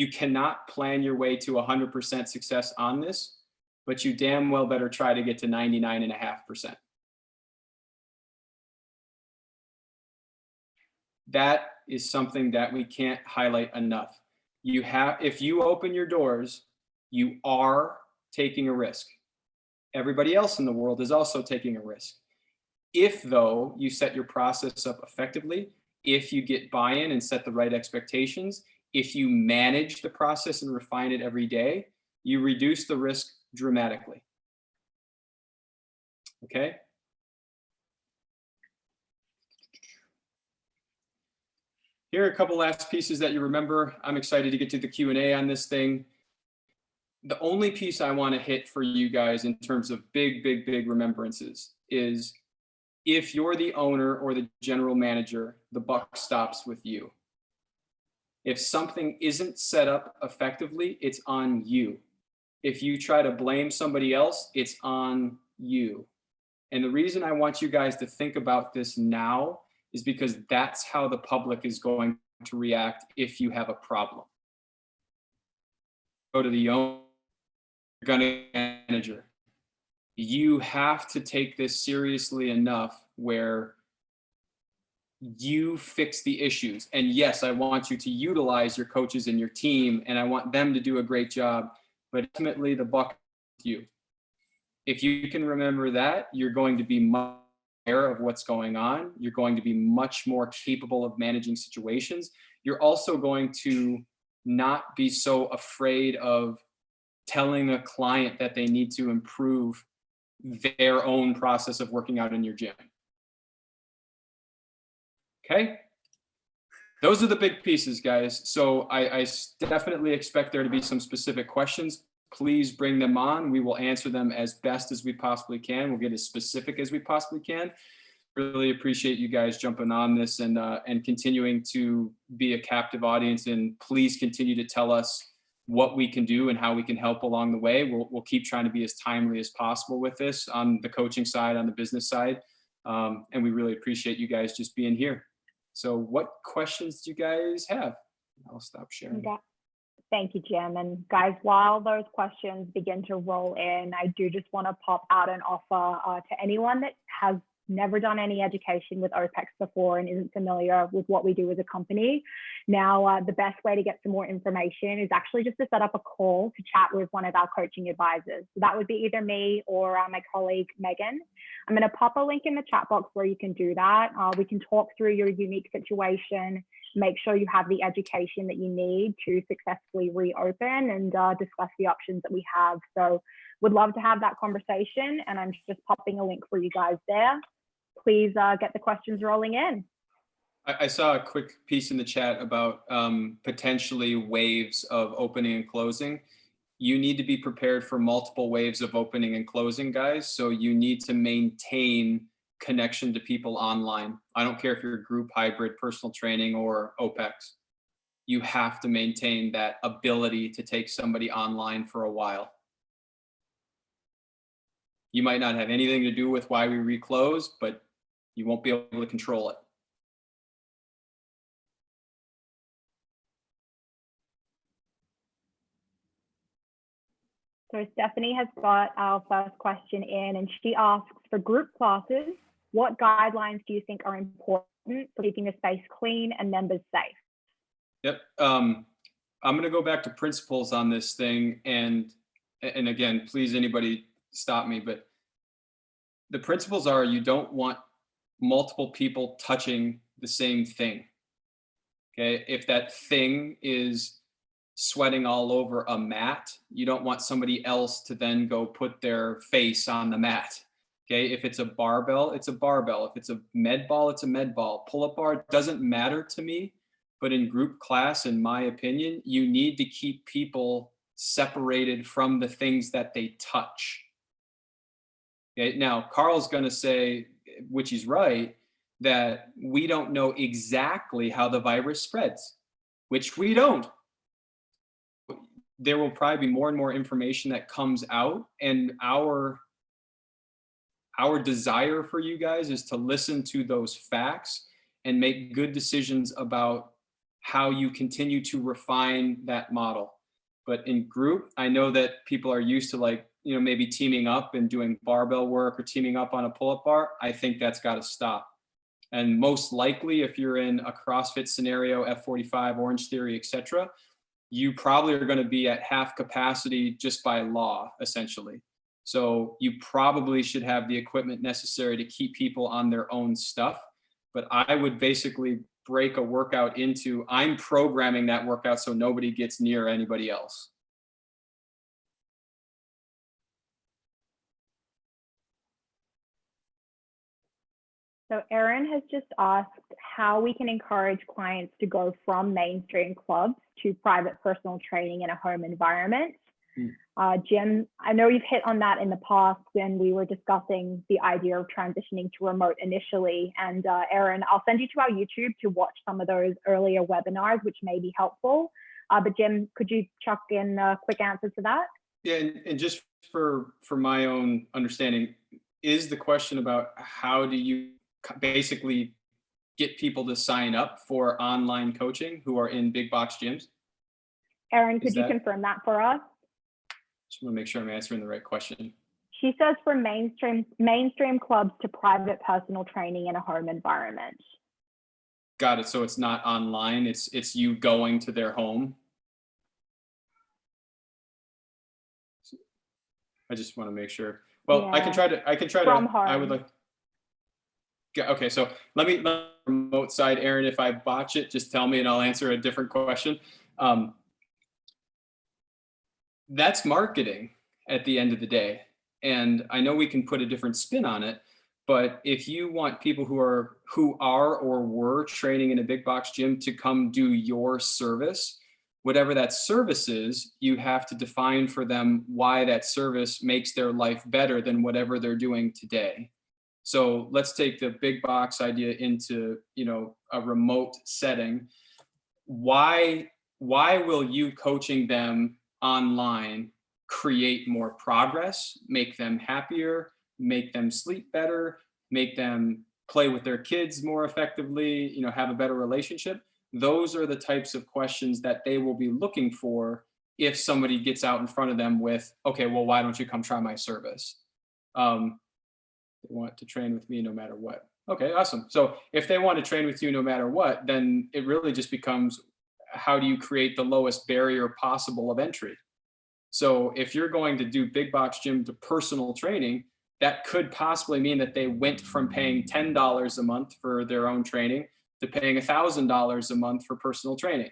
cannot plan your way to 100% success on this, but you damn well better try to get to 99.5%. That is something that we can't highlight enough. If you open your doors, you are taking a risk. Everybody else in the world is also taking a risk. If, though, you set your process up effectively, if you get buy-in and set the right expectations, if you manage the process and refine it every day, you reduce the risk dramatically. Okay? Here are a couple last pieces that you remember. I'm excited to get to the Q&A on this thing. The only piece I want to hit for you guys in terms of big remembrances is if you're the owner or the general manager, the buck stops with you. If something isn't set up effectively, it's on you. If you try to blame somebody else, it's on you. And the reason I want you guys to think about this now is because that's how the public is going to react if you have a problem. Go to the owner, you're going to manager. You have to take this seriously enough where you fix the issues. And yes, I want you to utilize your coaches and your team, and I want them to do a great job, but ultimately the buck is with you. If you can remember that, you're going to be much aware of what's going on. You're going to be much more capable of managing situations. You're also going to not be so afraid of telling a client that they need to improve their own process of working out in your gym. Okay? Those are the big pieces, guys. So I definitely expect there to be some specific questions. Please bring them on. We will answer them as best as we possibly can. We'll get as specific as we possibly can. Really appreciate you guys jumping on this and continuing to be a captive audience. And please continue to tell us what we can do and how we can help along the way. We'll keep trying to be as timely as possible with this on the coaching side, on the business side. And we really appreciate you guys just being here. So what questions do you guys have? I'll stop sharing. Thank you, Jim. And guys, while those questions begin to roll in, I do just want to pop out an offer to anyone that has never done any education with OPEX before and isn't familiar with what we do as a company. Now, the best way to get some more information is actually just to set up a call to chat with one of our coaching advisors. So that would be either me or my colleague, Megan. I'm going to pop a link in the chat box where you can do that. We can talk through your unique situation, make sure you have the education that you need to successfully reopen and discuss the options that we have. So would love to have that conversation, and I'm just popping a link for you guys there. Please get the questions rolling in. I saw a quick piece in the chat about potentially waves of opening and closing. You need to be prepared for multiple waves of opening and closing, guys. So you need to maintain connection to people online. I don't care if you're group, hybrid, personal training, or OPEX. You have to maintain that ability to take somebody online for a while. You might not have anything to do with why we reclose, but you won't be able to control it. So Stephanie has got our first question in, and she asks, for group classes, what guidelines do you think are important for keeping the space clean and members safe? Yep. I'm going to go back to principles on this thing. And again, please, anybody stop me. But the principles are, you don't want multiple people touching the same thing. Okay. If that thing is sweating all over a mat, you don't want somebody else to then go put their face on the mat. Okay, if it's a barbell, it's a barbell. If it's a med ball, it's a med ball. Pull-up bar doesn't matter to me, but in group class, in my opinion, you need to keep people separated from the things that they touch. Okay, now Carl's going to say, which he's right, that we don't know exactly how the virus spreads, which we don't. There will probably be more and more information that comes out, and our desire for you guys is to listen to those facts and make good decisions about how you continue to refine that model. But in group, I know that people are used to, like, maybe teaming up and doing barbell work or teaming up on a pull-up bar. I think that's got to stop. And most likely, if you're in a CrossFit scenario, F45, Orange Theory, etc., you probably are going to be at half capacity just by law, essentially. So you probably should have the equipment necessary to keep people on their own stuff. But I would basically break a workout into, I'm programming that workout so nobody gets near anybody else. So Erin has just asked how we can encourage clients to go from mainstream clubs to private personal training in a home environment. Jim, I know you've hit on that in the past when we were discussing the idea of transitioning to remote initially. And Erin, I'll send you to our YouTube to watch some of those earlier webinars, which may be helpful. But Jim, could you chuck in a quick answer to that? Yeah, and just for my own understanding, is the question about how do you basically get people to sign up for online coaching who are in big box gyms? Erin, could you confirm that for us? Just want to make sure I'm answering the right question. She says for mainstream clubs to private personal training in a home environment. Got it. So it's not online. It's you going to their home. I just want to make sure. Well, yeah. I can try to. From home. I would like. Okay, so let me remote side, Erin. If I botch it, just tell me and I'll answer a different question. That's marketing at the end of the day. And I know we can put a different spin on it, but if you want people who are or were training in a big box gym to come do your service, whatever that service is, you have to define for them why that service makes their life better than whatever they're doing today. So let's take the big box idea into, a remote setting. Why will you coaching them online create more progress, make them happier, make them sleep better, make them play with their kids more effectively, have a better relationship? Those are the types of questions that they will be looking for if somebody gets out in front of them with, okay, well, why don't you come try my service? They want to train with me no matter what. Okay, awesome. So if they want to train with you no matter what, then it really just becomes, how do you create the lowest barrier possible of entry? So if you're going to do big box gym to personal training, that could possibly mean that they went from paying $10 a month for their own training to paying $1,000 a month for personal training.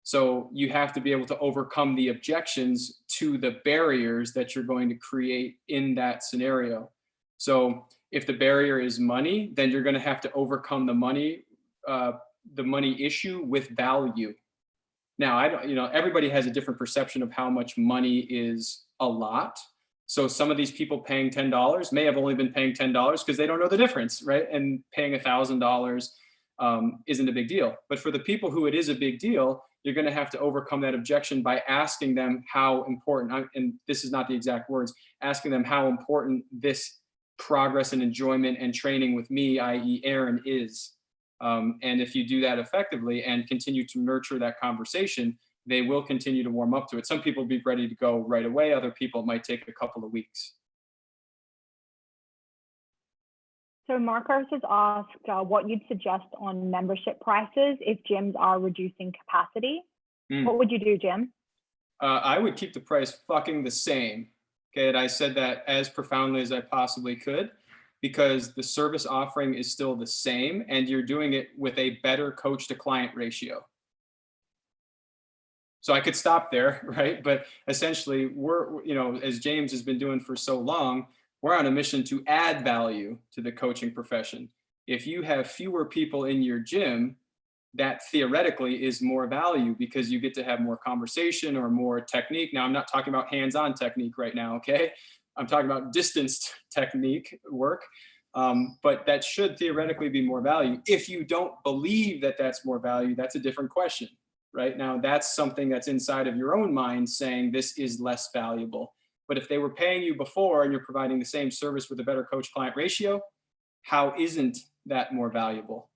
So you have to be able to overcome the objections to the barriers that you're going to create in that scenario. So if the barrier is money, then you're going to have to overcome the money issue with value. Now, everybody has a different perception of how much money is a lot. So some of these people paying $10 may have only been paying $10 because they don't know the difference, right? And paying $1,000 isn't a big deal. But for the people who it is a big deal, you're going to have to overcome that objection by asking them how important, and this is not the exact words, asking them how important this progress and enjoyment and training with me, i.e. Aaron, is. And if you do that effectively and continue to nurture that conversation, they will continue to warm up to it. Some people will be ready to go right away. Other people, it might take a couple of weeks. So Marcos has asked what you'd suggest on membership prices if gyms are reducing capacity. What would you do, Jim? I would keep the price fucking the same. Okay, and I said that as profoundly as I possibly could, because the service offering is still the same and you're doing it with a better coach to client ratio. So I could stop there, right? But essentially we're, as James has been doing for so long, we're on a mission to add value to the coaching profession. If you have fewer people in your gym, that theoretically is more value because you get to have more conversation or more technique. Now, I'm not talking about hands-on technique right now, okay? I'm talking about distanced technique work, but that should theoretically be more value. If you don't believe that that's more value, that's a different question, right? Now, that's something that's inside of your own mind saying this is less valuable. But if they were paying you before and you're providing the same service with a better coach-client ratio, how isn't that more valuable?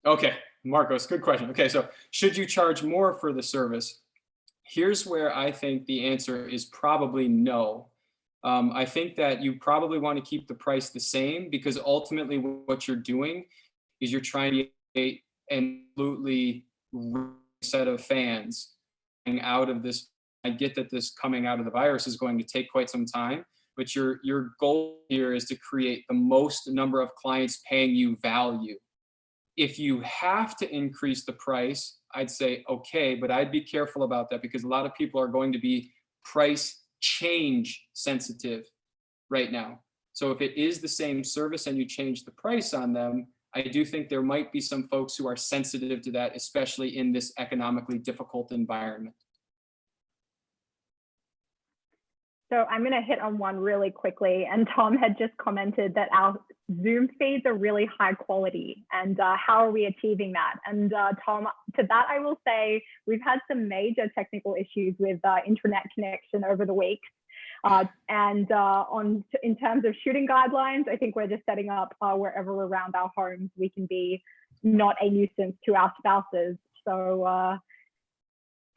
Okay, Marcos, good question. Okay, so should you charge more for the service? Here's where I think the answer is probably no. I think that you probably want to keep the price the same because ultimately what you're doing is you're trying to get an absolutely set of fans out of this. I get that this coming out of the virus is going to take quite some time, but your goal here is to create the most number of clients paying you value. If you have to increase the price, I'd say, okay, but I'd be careful about that because a lot of people are going to be price change sensitive right now. So if it is the same service and you change the price on them, I do think there might be some folks who are sensitive to that, especially in this economically difficult environment. So I'm going to hit on one really quickly. And Tom had just commented that our Zoom feeds are really high quality. And how are we achieving that? And Tom, to that, I will say we've had some major technical issues with internet connection over the week. In terms of shooting guidelines, I think we're just setting up wherever around our homes we can be not a nuisance to our spouses. So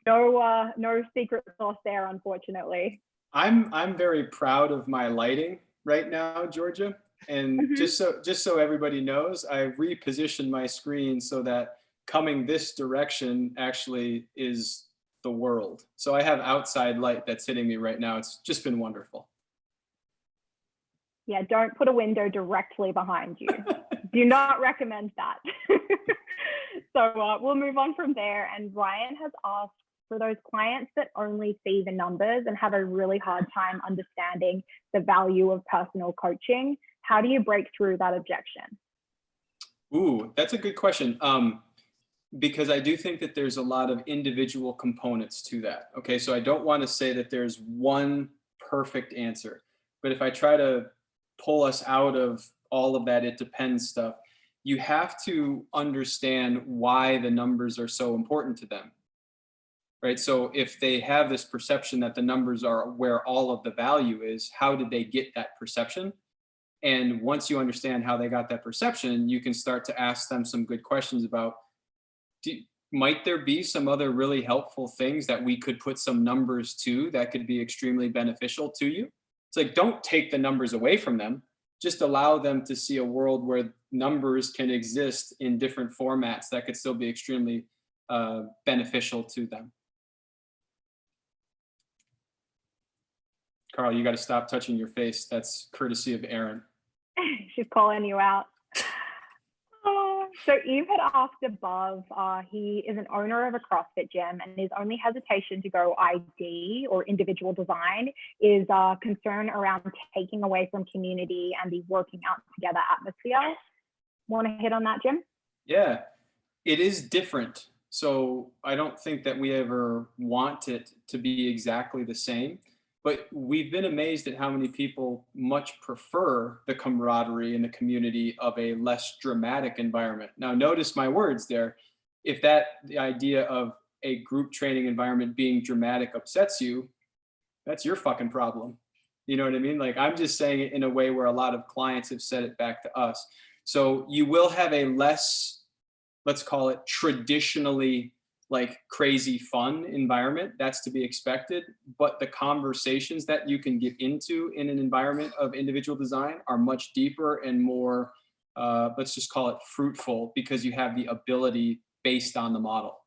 no secret sauce there, unfortunately. I'm very proud of my lighting right now, Georgia. And just so everybody knows, I repositioned my screen so that coming this direction actually is the world. So I have outside light that's hitting me right now. It's just been wonderful. Yeah, don't put a window directly behind you. Do not recommend that. So we'll move on from there. And Ryan has asked, for those clients that only see the numbers and have a really hard time understanding the value of personal coaching, how do you break through that objection? Ooh, that's a good question. Because I do think that there's a lot of individual components to that. Okay, so I don't want to say that there's one perfect answer, but if I try to pull us out of all of that it depends stuff, you have to understand why the numbers are so important to them. Right. So if they have this perception that the numbers are where all of the value is, how did they get that perception? And once you understand how they got that perception, you can start to ask them some good questions about, might there be some other really helpful things that we could put some numbers to that could be extremely beneficial to you? It's like, don't take the numbers away from them. Just allow them to see a world where numbers can exist in different formats that could still be extremely beneficial to them. Carl, you got to stop touching your face. That's courtesy of Aaron. She's calling you out. So Eve had asked above, he is an owner of a CrossFit gym, and his only hesitation to go ID or individual design is concern around taking away from community and the working out together atmosphere. Want to hit on that, Jim? Yeah, it is different. So I don't think that we ever want it to be exactly the same, but we've been amazed at how many people much prefer the camaraderie and the community of a less dramatic environment. Now, notice my words there. If the idea of a group training environment being dramatic upsets you, that's your fucking problem. You know what I mean? Like, I'm just saying it in a way where a lot of clients have said it back to us. So you will have a less, let's call it traditionally like crazy fun environment. That's to be expected. But the conversations that you can get into in an environment of individual design are much deeper and more, let's just call it fruitful, because you have the ability based on the model.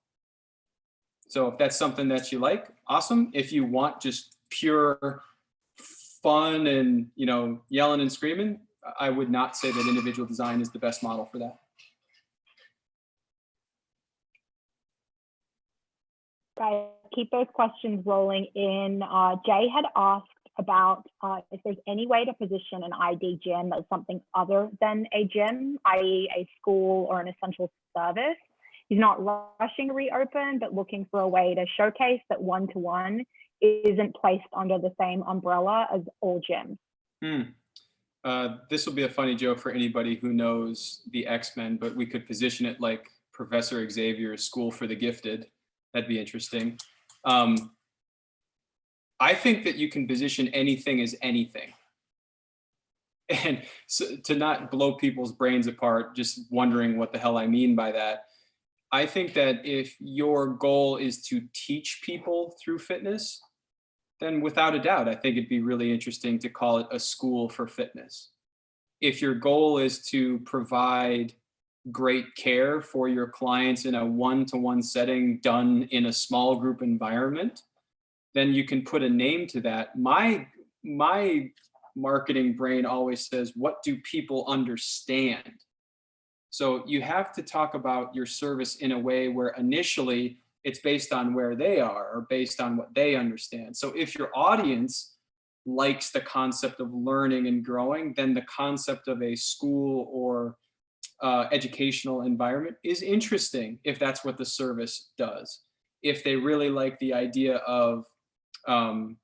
So if that's something that you like, awesome. If you want just pure fun and, you know, yelling and screaming, I would not say that individual design is the best model for that. Guys, keep those questions rolling in. Jay had asked about if there's any way to position an ID gym as something other than a gym, i.e. a school or an essential service. He's not rushing to reopen, but looking for a way to showcase that one-to-one isn't placed under the same umbrella as all gyms. This will be a funny joke for anybody who knows the X-Men, but we could position it like Professor Xavier's School for the Gifted. That'd be interesting. I think that you can position anything as anything. And so, to not blow people's brains apart, just wondering what the hell I mean by that, I think that if your goal is to teach people through fitness, then without a doubt, I think it'd be really interesting to call it a school for fitness. If your goal is to provide great care for your clients in a one-to-one setting done in a small group environment, then you can put a name to that. My marketing brain always says, what do people understand? So you have to talk about your service in a way where initially it's based on where they are or based on what they understand. So if your audience likes the concept of learning and growing, then the concept of a school or educational environment is interesting if that's what the service does. If they really like the idea of, I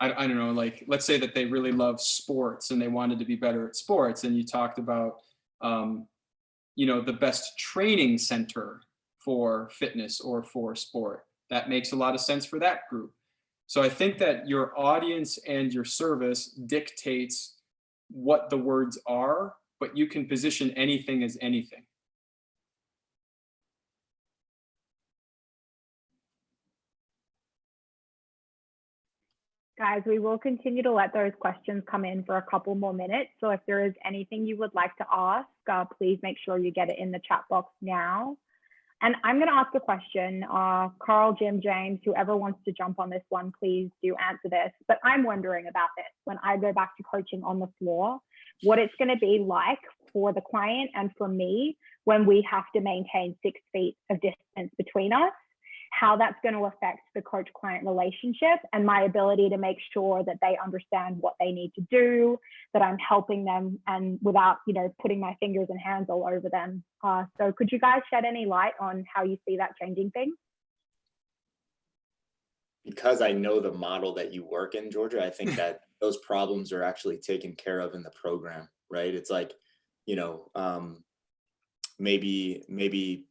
don't know, like, let's say that they really love sports and they wanted to be better at sports, and you talked about, you know, the best training center for fitness or for sport. That makes a lot of sense for that group. So I think that your audience and your service dictates what the words are, but you can position anything as anything. Guys, we will continue to let those questions come in for a couple more minutes. So if there is anything you would like to ask, please make sure you get it in the chat box now. And I'm going to ask a question. Carl, Jim, James, whoever wants to jump on this one, please do answer this. But I'm wondering about this when I go back to coaching on the floor, what it's going to be like for the client and for me when we have to maintain 6 feet of distance between us, how that's going to affect the coach-client relationship and my ability to make sure that they understand what they need to do, that I'm helping them and without, you know, putting my fingers and hands all over them. So could you guys shed any light on how you see that changing things? Because I know the model that you work in, Georgia, I think that those problems are actually taken care of in the program, right? It's like, you know, maybe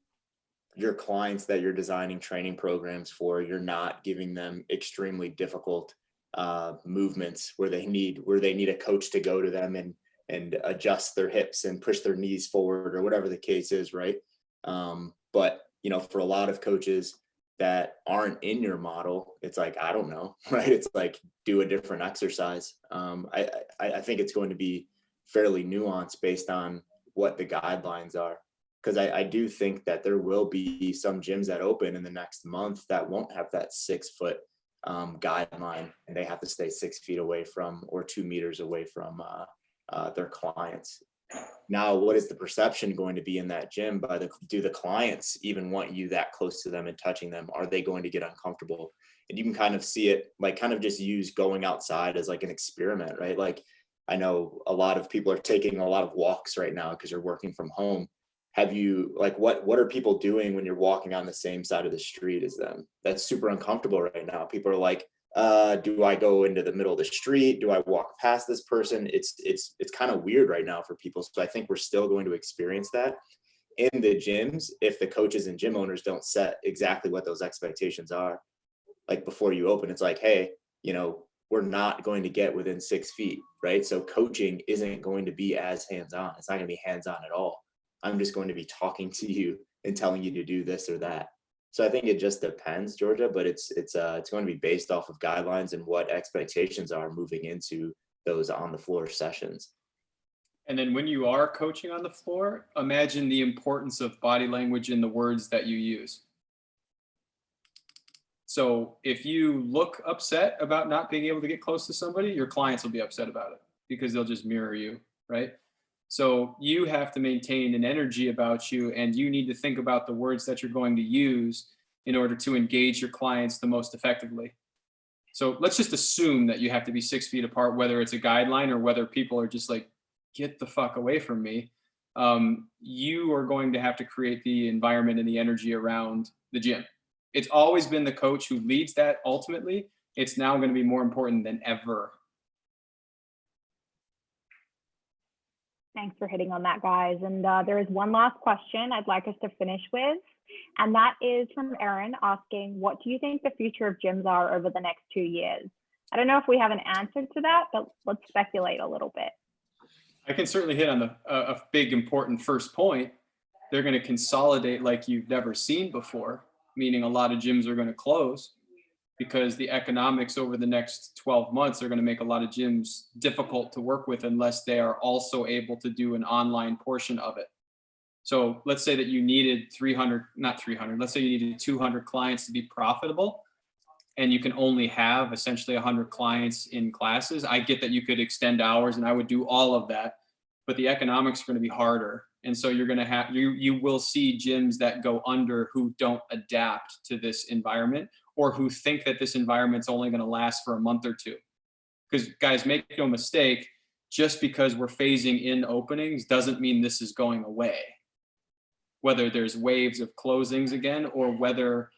your clients that you're designing training programs for, you're not giving them extremely difficult movements where they need a coach to go to them and adjust their hips and push their knees forward or whatever the case is, right? But you know, for a lot of coaches that aren't in your model, it's like, I don't know, right? It's like, do a different exercise. I think it's going to be fairly nuanced based on what the guidelines are. Because I do think that there will be some gyms that open in the next month that won't have that 6 foot guideline, and they have to stay 6 feet away from or 2 meters away from their clients. Now, what is the perception going to be in that gym? Do the clients even want you that close to them and touching them? Are they going to get uncomfortable? And you can kind of see it, like kind of just use going outside as like an experiment, right? Like I know a lot of people are taking a lot of walks right now because you're working from home. Have you, like, what are people doing when you're walking on the same side of the street as them? That's super uncomfortable right now. People are like, do I go into the middle of the street? Do I walk past this person? It's kind of weird right now for people. So I think we're still going to experience that in the gyms if the coaches and gym owners don't set exactly what those expectations are. Like before you open, it's like, hey, we're not going to get within 6 feet, right? So coaching isn't going to be as hands-on. It's not going to be hands-on at all. I'm just going to be talking to you and telling you to do this or that. So I think it just depends, Georgia, but it's going to be based off of guidelines and what expectations are moving into those on the floor sessions. And then when you are coaching on the floor, imagine the importance of body language in the words that you use. So if you look upset about not being able to get close to somebody, your clients will be upset about it because they'll just mirror you, right? So you have to maintain an energy about you, and you need to think about the words that you're going to use in order to engage your clients the most effectively. So let's just assume that you have to be 6 feet apart, whether it's a guideline or whether people are just like, get the fuck away from me. You are going to have to create the environment and the energy around the gym. It's always been the coach who leads that ultimately. It's now going to be more important than ever. Thanks for hitting on that, guys. And there is one last question I'd like us to finish with. And that is from Erin asking, what do you think the future of gyms are over the next 2 years? I don't know if we have an answer to that, but let's speculate a little bit. I can certainly hit on a big important first point. They're going to consolidate like you've never seen before, meaning a lot of gyms are going to close because the economics over the next 12 months are going to make a lot of gyms difficult to work with unless they are also able to do an online portion of it. So let's say that you needed 200 clients to be profitable, and you can only have essentially 100 clients in classes. I get that you could extend hours, and I would do all of that, but the economics are going to be harder. And so you're going to have, you will see gyms that go under who don't adapt to this environment, or who think that this environment's only going to last for a month or two. Because guys, make no mistake, just because we're phasing in openings doesn't mean this is going away. Whether there's waves of closings again, or whether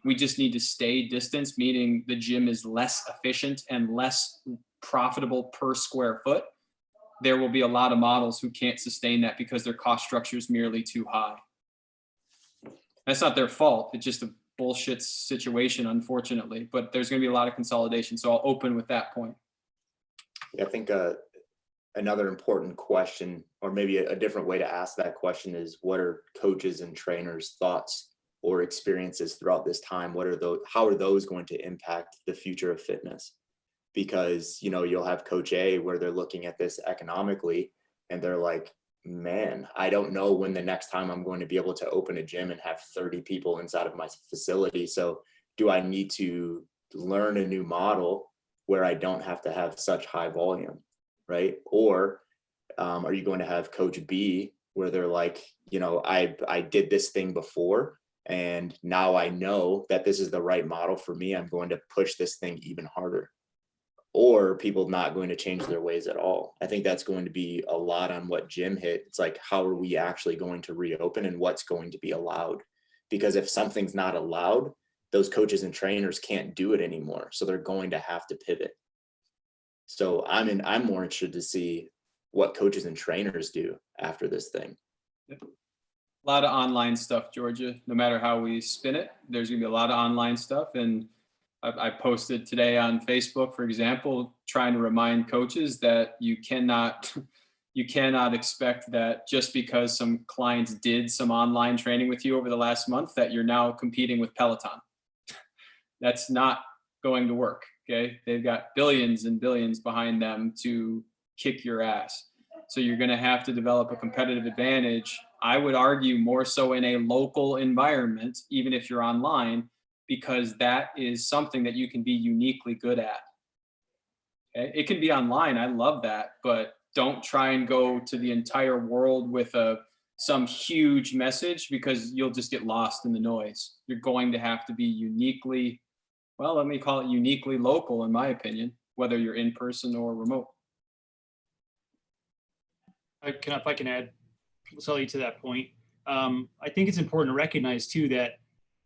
we just need to stay distance, meaning the gym is less efficient and less profitable per square foot, there will be a lot of models who can't sustain that because their cost structure is merely too high. That's not their fault. It's just a bullshit situation, unfortunately, but there's going to be a lot of consolidation. So I'll open with that point. I think another important question, or maybe a different way to ask that question, is what are coaches and trainers' thoughts or experiences throughout this time? How are those going to impact the future of fitness? Because, you'll have Coach A where they're looking at this economically and they're like, man, I don't know when the next time I'm going to be able to open a gym and have 30 people inside of my facility. So do I need to learn a new model where I don't have to have such high volume, right? Or are you going to have Coach B where they're like, I did this thing before, and now I know that this is the right model for me. I'm going to push this thing even harder. Or people not going to change their ways at all. I think that's going to be a lot on what Jim hit. It's like, how are we actually going to reopen and what's going to be allowed? Because if something's not allowed, those coaches and trainers can't do it anymore. So they're going to have to pivot. So I'm more interested to see what coaches and trainers do after this thing. A lot of online stuff, Georgia. No matter how we spin it, there's going to be a lot of online stuff. And I posted today on Facebook, for example, trying to remind coaches that you cannot expect that just because some clients did some online training with you over the last month that you're now competing with Peloton. That's not going to work. Okay. They've got billions and billions behind them to kick your ass. So you're going to have to develop a competitive advantage. I would argue more so in a local environment, even if you're online, because that is something that you can be uniquely good at. Okay? It can be online. I love that. But don't try and go to the entire world with some huge message, because you'll just get lost in the noise. You're going to have to be uniquely, well, let me call it uniquely local, in my opinion, whether you're in person or remote. If I can add slightly to that point, I think it's important to recognize too that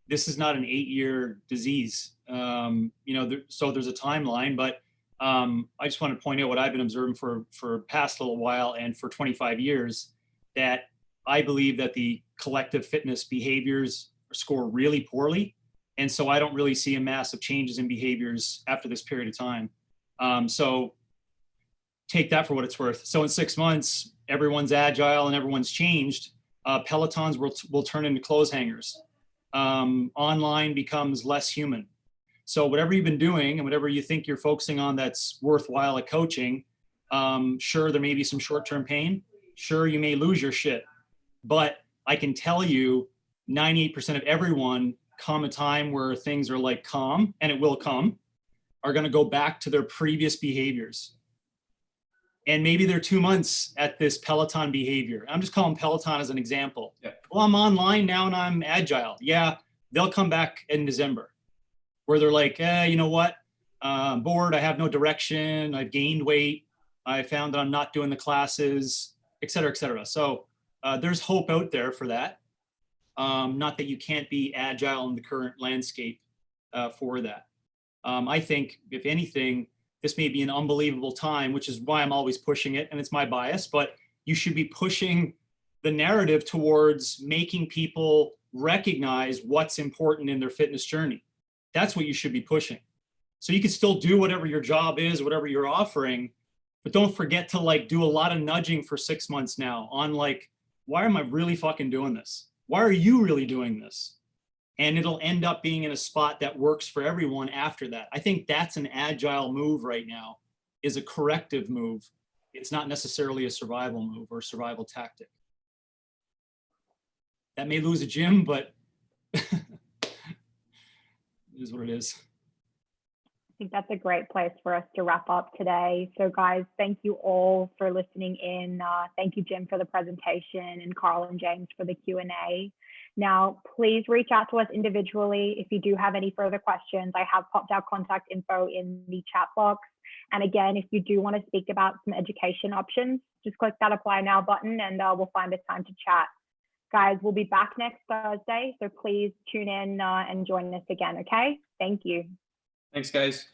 this is not an 8-year disease. So there's a timeline, but I just want to point out what I've been observing for past little while and for 25 years, that I believe that the collective fitness behaviors score really poorly. And so I don't really see a massive changes in behaviors after this period of time. So take that for what it's worth. So in 6 months, everyone's agile and everyone's changed. Pelotons will turn into clothes hangers. Online becomes less human. So whatever you've been doing and whatever you think you're focusing on that's worthwhile at coaching, sure, there may be some short-term pain. Sure, you may lose your shit. But I can tell you 98% of everyone come a time where things are like calm, and it will come, are going to go back to their previous behaviors. And maybe they're 2 months at this Peloton behavior. I'm just calling Peloton as an example. Yeah. Well, I'm online now and I'm agile. Yeah, they'll come back in December where they're like, you know what? I'm bored. I have no direction. I've gained weight. I found that I'm not doing the classes, et cetera, et cetera. So there's hope out there for that. Not that you can't be agile in the current landscape for that. I think, if anything, this may be an unbelievable time, which is why I'm always pushing it, and it's my bias, but you should be pushing the narrative towards making people recognize what's important in their fitness journey. That's what you should be pushing. So you can still do whatever your job is, whatever you're offering, but don't forget to like do a lot of nudging for 6 months now on like, why am I really fucking doing this? Why are you really doing this? And it'll end up being in a spot that works for everyone after that. I think that's an agile move right now, is a corrective move. It's not necessarily a survival move or survival tactic. That may lose a gym, but it is what it is. I think that's a great place for us to wrap up today. So guys, thank you all for listening in. Thank you, Jim, for the presentation, and Carl and James for the Q&A. Now, please reach out to us individually if you do have any further questions. I have popped our contact info in the chat box. And again, if you do want to speak about some education options, just click that apply now button and we'll find a time to chat. Guys, we'll be back next Thursday, so please tune in and join us again, okay? Thank you. Thanks, guys.